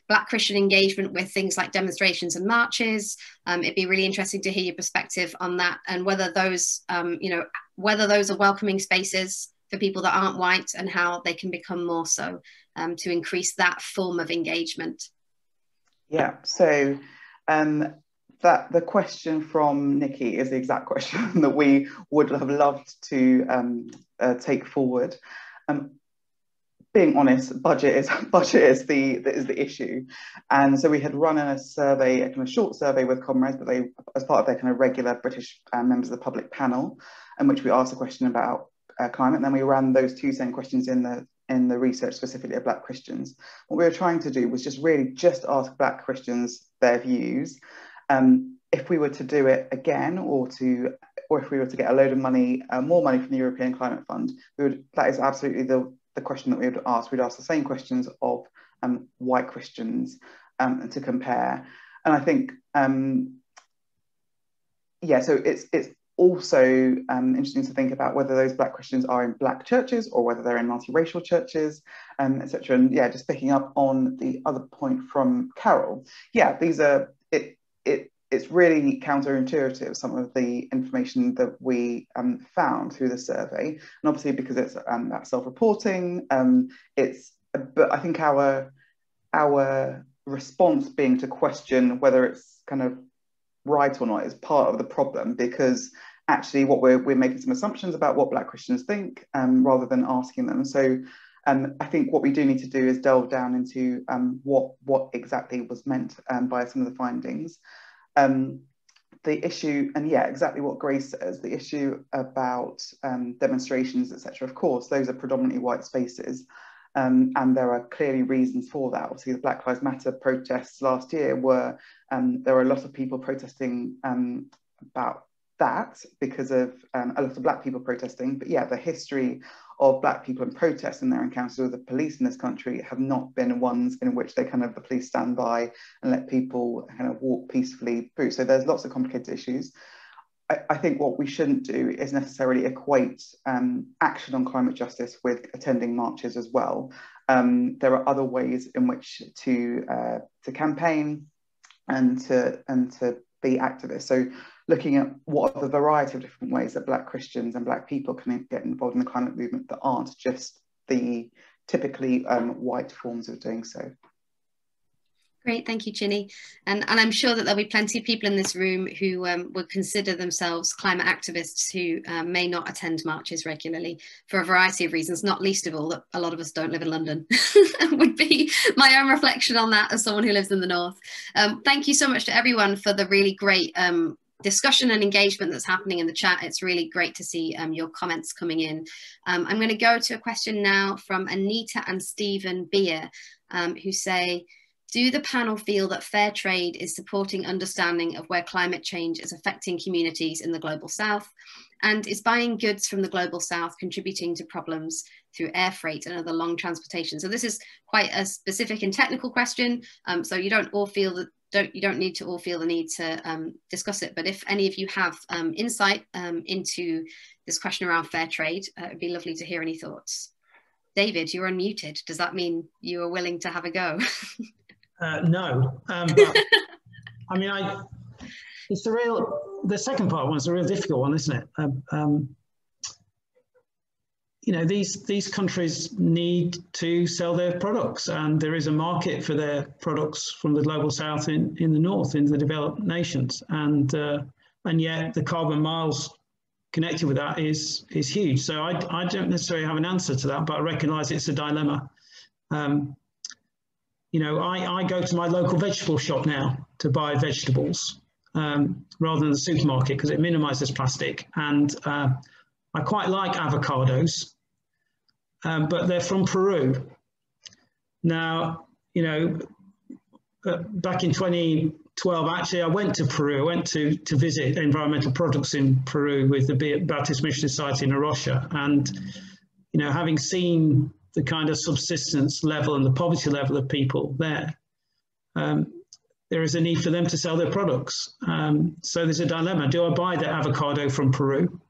A: Black Christian engagement with things like demonstrations and marches. It'd be really interesting to hear your perspective on that, and whether those, whether those are welcoming spaces for people that aren't white, and how they can become more so to increase that form of engagement.
B: Yeah, so that the question from Nikki is the exact question that we would have loved to take forward. Being honest, budget is the issue, and so we had run a survey, a kind of short survey with comrades, but they, as part of their kind of regular British members of the public panel, in which we asked a question about climate, and then we ran those two same questions in the research specifically of Black Christians. What we were trying to do was just ask Black Christians their views. If we were to do it again, or if we were to get a load of money, more money from the European Climate Fund, that is absolutely the question that we would ask. We'd ask the same questions of white Christians to compare. And I think, so it's also interesting to think about whether those Black Christians are in Black churches or whether they're in multiracial churches, etc. And yeah, just picking up on the other point from Carol, it's really counterintuitive, some of the information that we found through the survey, and obviously because it's that self-reporting, but I think our response being to question whether it's kind of right or not is part of the problem, because actually what we're making some assumptions about what Black Christians think rather than asking them. So I think what we do need to do is delve down into what exactly was meant by some of the findings. The issue, and yeah, exactly what Grace says, the issue about demonstrations, etc. Of course, those are predominantly white spaces, and there are clearly reasons for that. Obviously, the Black Lives Matter protests last year were, there were a lot of people protesting about that because of a lot of Black people protesting. But yeah, the history of Black people in protest and their encounters with the police in this country have not been ones in which the police stand by and let people kind of walk peacefully through. So there's lots of complicated issues. I think what we shouldn't do is necessarily equate action on climate justice with attending marches as well. There are other ways in which to campaign and to be activists. So looking at what are the variety of different ways that Black Christians and Black people can get involved in the climate movement that aren't just the typically white forms of doing so.
A: Great, thank you, Chine. And I'm sure that there'll be plenty of people in this room who would consider themselves climate activists who may not attend marches regularly for a variety of reasons, not least of all that a lot of us don't live in London. Would be my own reflection on that as someone who lives in the north. Thank you so much to everyone for the really great discussion and engagement that's happening in the chat. It's really great to see your comments coming in. I'm going to go to a question now from Anita and Stephen Beer, who say, do the panel feel that fair trade is supporting understanding of where climate change is affecting communities in the global south? And is buying goods from the global south contributing to problems through air freight and other long transportation? So this is quite a specific and technical question. So you don't all feel that you don't need to all feel the need to discuss it. But if any of you have insight into this question around fair trade, it'd be lovely to hear any thoughts. David, you're unmuted. Does that mean you are willing to have a go?
C: No, but I mean, it's the second part one's a real difficult one, isn't it? You know, these countries need to sell their products, and there is a market for their products from the global south in the north, in the developed nations, and yet the carbon miles connected with that is huge. So I don't necessarily have an answer to that, but I recognise it's a dilemma. You know, I go to my local vegetable shop now to buy vegetables rather than the supermarket because it minimises plastic, and I quite like avocados. But they're from Peru. Now, you know, back in 2012, actually, I went to Peru. I went to visit environmental products in Peru with the Baptist Mission Society in Arusha. And, you know, having seen the kind of subsistence level and the poverty level of people there, there is a need for them to sell their products. So there's a dilemma. Do I buy the avocado from Peru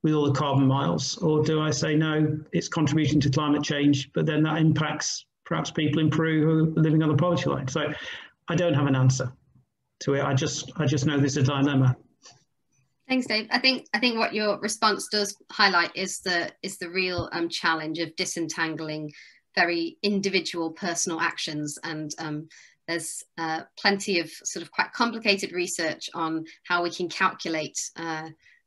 C: with all the carbon miles, or do I say no, it's contributing to climate change, but then that impacts perhaps people in Peru who are living on the poverty line? So I don't have an answer to it. I just know there's a dilemma.
A: Thanks, Dave. I think what your response does highlight is the real challenge of disentangling very individual personal actions, and there's plenty of sort of quite complicated research on how we can calculate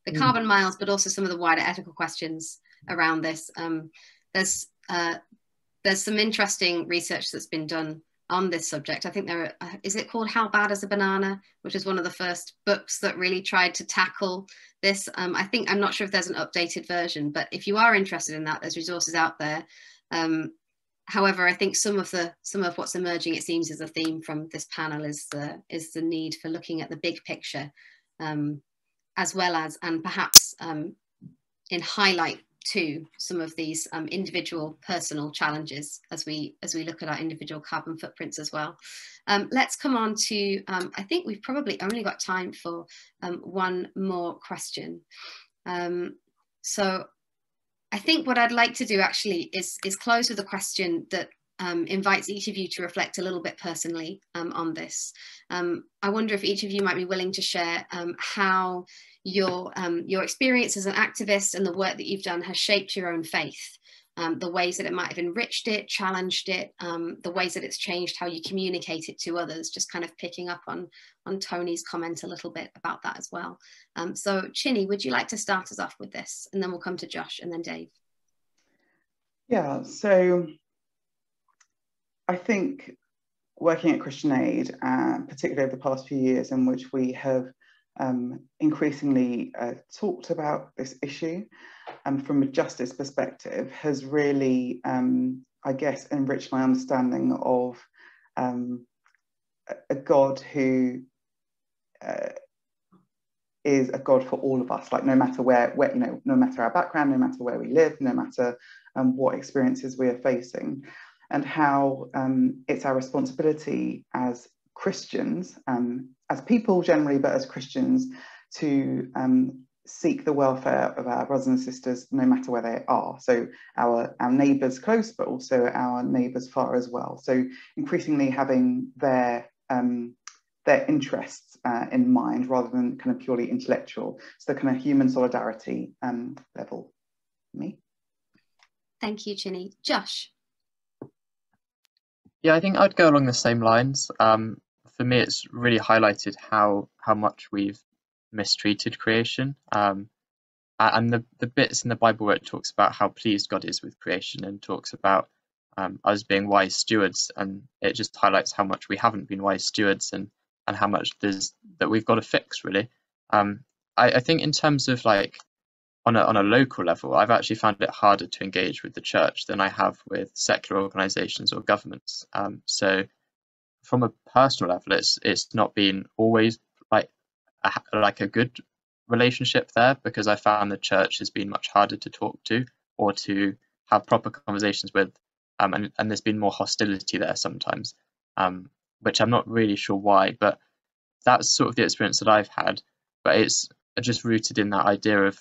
A: the carbon miles, but also some of the wider ethical questions around this. There's some interesting research that's been done on this subject. I think there is it called How Bad is a Banana, which is one of the first books that really tried to tackle this. I'm not sure if there's an updated version, but if you are interested in that, there's resources out there. However, I think some of what's emerging, it seems, as a theme from this panel is the need for looking at the big picture, as well as, and perhaps in highlight to some of these individual personal challenges as we look at our individual carbon footprints as well. Let's come on to, I think we've probably only got time for one more question. So I think what I'd like to do actually is close with a question that invites each of you to reflect a little bit personally on this. I wonder if each of you might be willing to share how your experience as an activist and the work that you've done has shaped your own faith, the ways that it might have enriched it, challenged it, the ways that it's changed how you communicate it to others, just kind of picking up on Tony's comment a little bit about that as well. So Chine, would you like to start us off with this? And then we'll come to Josh and then Dave.
B: Yeah, so I think working at Christian Aid, particularly over the past few years in which we have increasingly talked about this issue from a justice perspective, has really, I guess, enriched my understanding of a God who is a God for all of us, like no matter where you know, no matter our background, no matter where we live, no matter what experiences we are facing, and how it's our responsibility as Christians, as people generally, but as Christians, to seek the welfare of our brothers and sisters, no matter where they are. So our neighbours close, but also our neighbours far as well. So increasingly having their interests in mind rather than kind of purely intellectual. So the kind of human solidarity level. Me.
A: Thank you, Chine. Josh.
D: Yeah, I think I'd go along the same lines. For me, it's really highlighted how much we've mistreated creation. And the bits in the Bible where it talks about how pleased God is with creation and talks about us being wise stewards, and it just highlights how much we haven't been wise stewards and how much that we've got to fix, really. I think in terms of like on a local level, I've actually found it harder to engage with the church than I have with secular organisations or governments. So from a personal level, it's not been always like a good relationship there, because I found the church has been much harder to talk to or to have proper conversations with, and there's been more hostility there sometimes, which I'm not really sure why, but that's sort of the experience that I've had. But it's just rooted in that idea of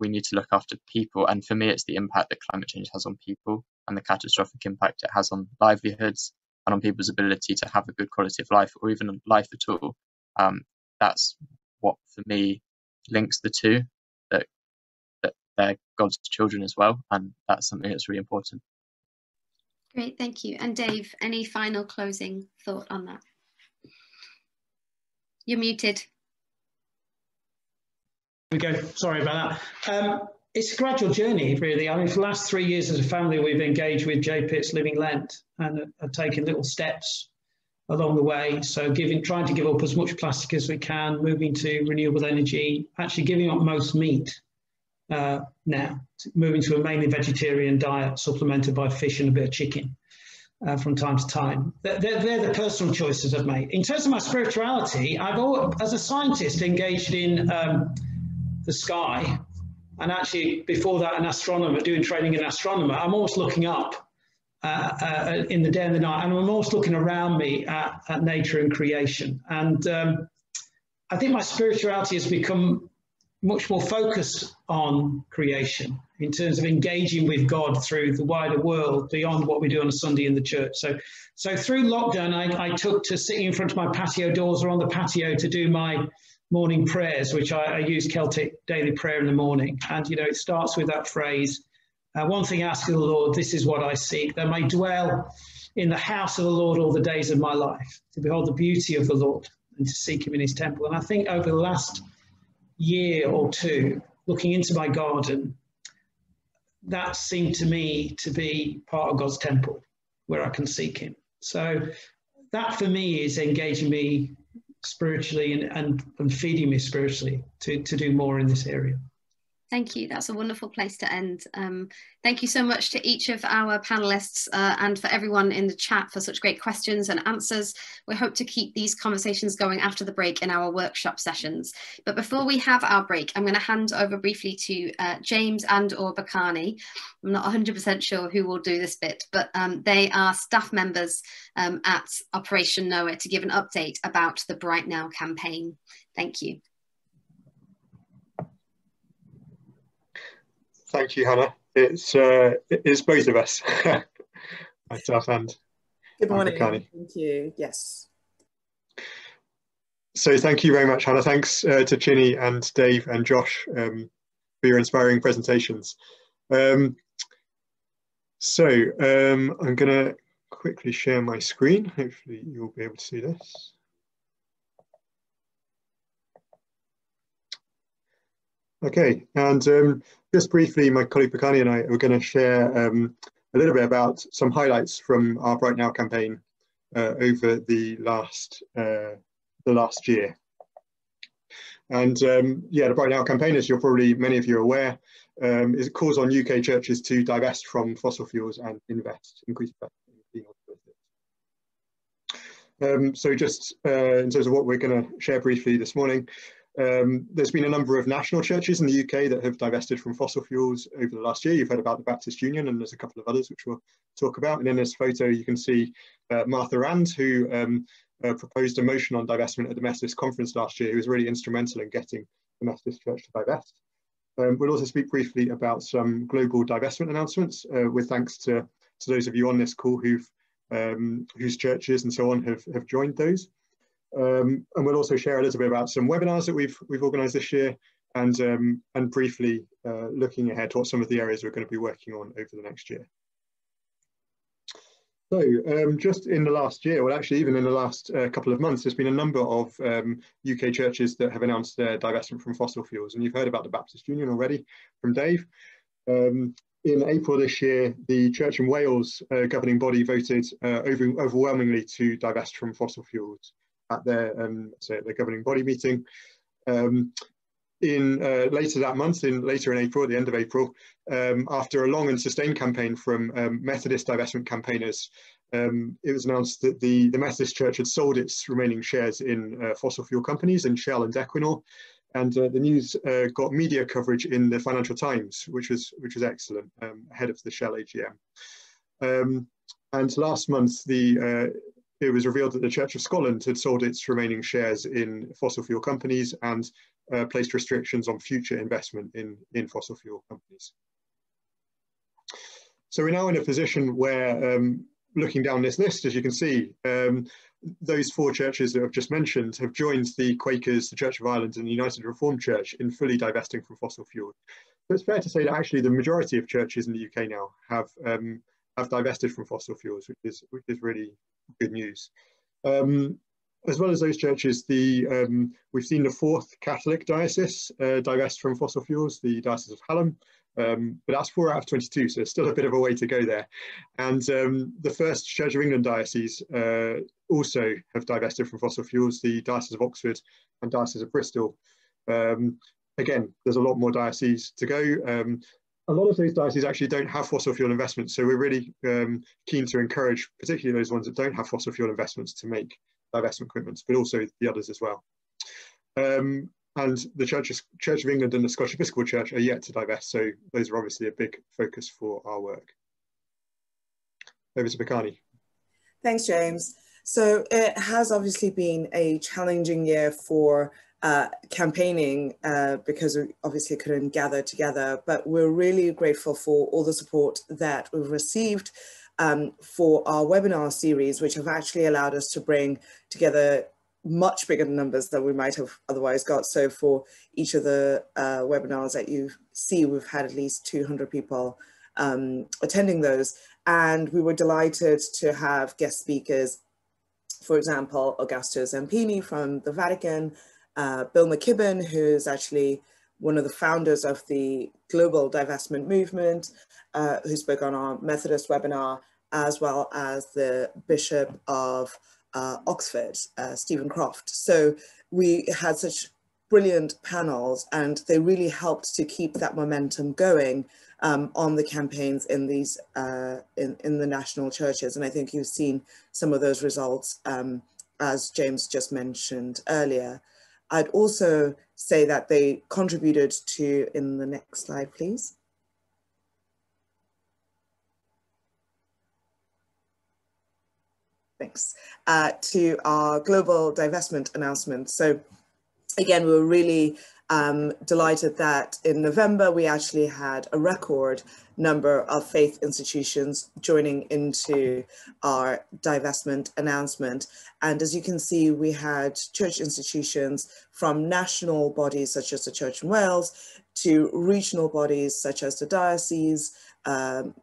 D: we need to look after people, and for me it's the impact that climate change has on people and the catastrophic impact it has on livelihoods and on people's ability to have a good quality of life, or even life at all. That's what for me links the two, that they're God's children as well, and that's something that's really important.
A: Great, thank you. And Dave, any final closing thought on that? You're muted.
C: We go. Sorry about that. It's a gradual journey, really. I mean, for the last 3 years as a family, we've engaged with JPIT's Living Lent and have taken little steps along the way. So trying to give up as much plastic as we can, moving to renewable energy, actually giving up most meat now, moving to a mainly vegetarian diet supplemented by fish and a bit of chicken from time to time. They're the personal choices I've made. In terms of my spirituality, I've always, as a scientist, engaged in the sky, and actually before that an astronomer, doing training in astronomer. I'm always looking up in the day and the night, and I'm always looking around me at nature and creation. And I think my spirituality has become much more focused on creation in terms of engaging with God through the wider world beyond what we do on a Sunday in the church. So through lockdown, I took to sitting in front of my patio doors or on the patio to do my morning prayers, which I use Celtic daily prayer in the morning. And, you know, it starts with that phrase, one thing I ask of the Lord, this is what I seek, that I may dwell in the house of the Lord all the days of my life, to behold the beauty of the Lord and to seek him in his temple. And I think over the last year or two, looking into my garden, that seemed to me to be part of God's temple where I can seek him. So that for me is engaging me spiritually and feeding me spiritually to do more in this area.
A: Thank you. That's a wonderful place to end. Thank you so much to each of our panelists and for everyone in the chat for such great questions and answers. We hope to keep these conversations going after the break in our workshop sessions. But before we have our break, I'm going to hand over briefly to James and or Bakani. I'm not 100% sure who will do this bit, but they are staff members at Operation Noah to give an update about the Bright Now campaign. Thank you.
E: Thank you, Hannah. It's both of us. Myself and
F: good morning.
E: Bakani.
F: Thank you. Yes.
E: So thank you very much, Hannah. Thanks to Chine and Dave and Josh for your inspiring presentations. I'm going to quickly share my screen. Hopefully you'll be able to see this. Okay, and just briefly, my colleague Bakani and I are going to share a little bit about some highlights from our Bright Now campaign over the last year. And yeah, the Bright Now campaign, as many of you are aware, is a calls on UK churches to divest from fossil fuels and increase investment in clean alternatives. So just in terms of what we're going to share briefly this morning, there's been a number of national churches in the UK that have divested from fossil fuels over the last year. You've heard about the Baptist Union, and there's a couple of others which we'll talk about. And in this photo, you can see Martha Rand, who proposed a motion on divestment at the Methodist Conference last year, who was really instrumental in getting the Methodist Church to divest. We'll also speak briefly about some global divestment announcements, with thanks to those of you on this call whose churches and so on have joined those. And we'll also share a little bit about some webinars that we've organised this year, and briefly looking ahead to what some of the areas we're going to be working on over the next year. So just in the last year, well actually even in the last couple of months, there's been a number of UK churches that have announced their divestment from fossil fuels, and you've heard about the Baptist Union already from Dave. In April this year, the Church in Wales governing body voted overwhelmingly to divest from fossil fuels at their governing body meeting. Later that month, later in April, at the end of April, after a long and sustained campaign from Methodist divestment campaigners, it was announced that the Methodist Church had sold its remaining shares in fossil fuel companies, in Shell and Equinor, And the news got media coverage in the Financial Times, which was excellent, ahead of the Shell AGM. And last month, it was revealed that the Church of Scotland had sold its remaining shares in fossil fuel companies and placed restrictions on future investment in fossil fuel companies. So we're now in a position where, looking down this list, as you can see, those 4 churches that I've just mentioned have joined the Quakers, the Church of Ireland and the United Reformed Church in fully divesting from fossil fuel. So it's fair to say that actually the majority of churches in the UK now have divested from fossil fuels, which is really good news. As well as those churches, we've seen the 4th Catholic diocese divest from fossil fuels, the Diocese of Hallam, but that's 4 out of 22, so there's still a bit of a way to go there. And the 1st Church of England diocese also have divested from fossil fuels, the Diocese of Oxford and Diocese of Bristol. Again, there's a lot more dioceses to go. A lot of those dioceses actually don't have fossil fuel investments, so we're really keen to encourage, particularly those ones that don't have fossil fuel investments, to make divestment commitments, but also the others as well. And the Church of England and the Scottish Episcopal Church are yet to divest, so those are obviously a big focus for our work. Over to Bakani.
F: Thanks, James. So it has obviously been a challenging year for campaigning because we obviously couldn't gather together, but we're really grateful for all the support that we've received for our webinar series, which have actually allowed us to bring together much bigger numbers than we might have otherwise got. So for each of the webinars that you see, we've had at least 200 people attending those. And we were delighted to have guest speakers, for example, Augusto Zampini from the Vatican, Bill McKibben, who's actually one of the founders of the global divestment movement, who spoke on our Methodist webinar, as well as the Bishop of Oxford, Stephen Croft. So we had such brilliant panels, and they really helped to keep that momentum going on the campaigns in these in the national churches. And I think you've seen some of those results, as James just mentioned earlier. I'd also say that they contributed to, in the next slide, please. Thanks. To our global divestment announcement. So again, we were really delighted that in November, we actually had a record number of faith institutions joining into our divestment announcement. And as you can see, we had church institutions from national bodies such as the Church in Wales to regional bodies such as the diocese, the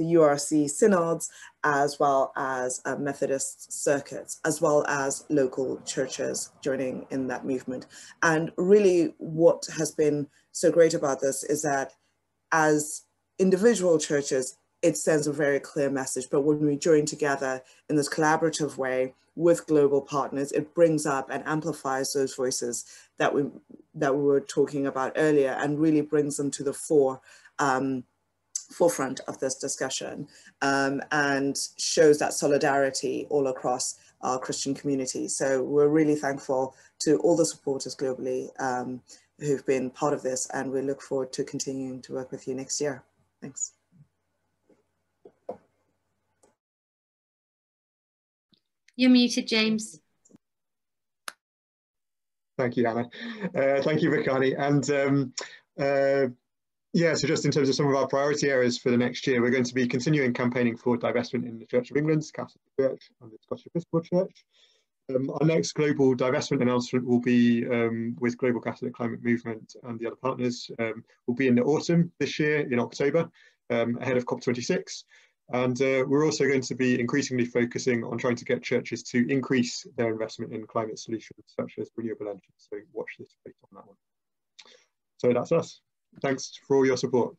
F: URC synods, as well as Methodist circuits, as well as local churches joining in that movement. And really what has been so great about this is that as individual churches, it sends a very clear message, but when we join together in this collaborative way with global partners, it brings up and amplifies those voices that we were talking about earlier, and really brings them to the forefront of this discussion, and shows that solidarity all across our Christian community. So we're really thankful to all the supporters globally who've been part of this, and we look forward to continuing to work with you next year. Thanks.
A: You're muted, James.
E: Thank you, Hannah. Thank you, Bakani. And yeah, so just in terms of some of our priority areas for the next year, we're going to be continuing campaigning for divestment in the Church of England, Catholic Church and the Scottish Episcopal Church. Our next global divestment announcement will be with Global Catholic Climate Movement and the other partners. Will be in the autumn this year, in October, ahead of COP26. And we're also going to be increasingly focusing on trying to get churches to increase their investment in climate solutions, such as renewable energy. So watch this space on that one. So that's us. Thanks for all your support.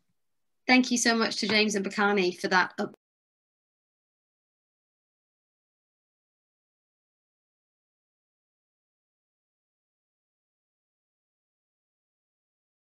A: Thank you so much to James and Bakani for that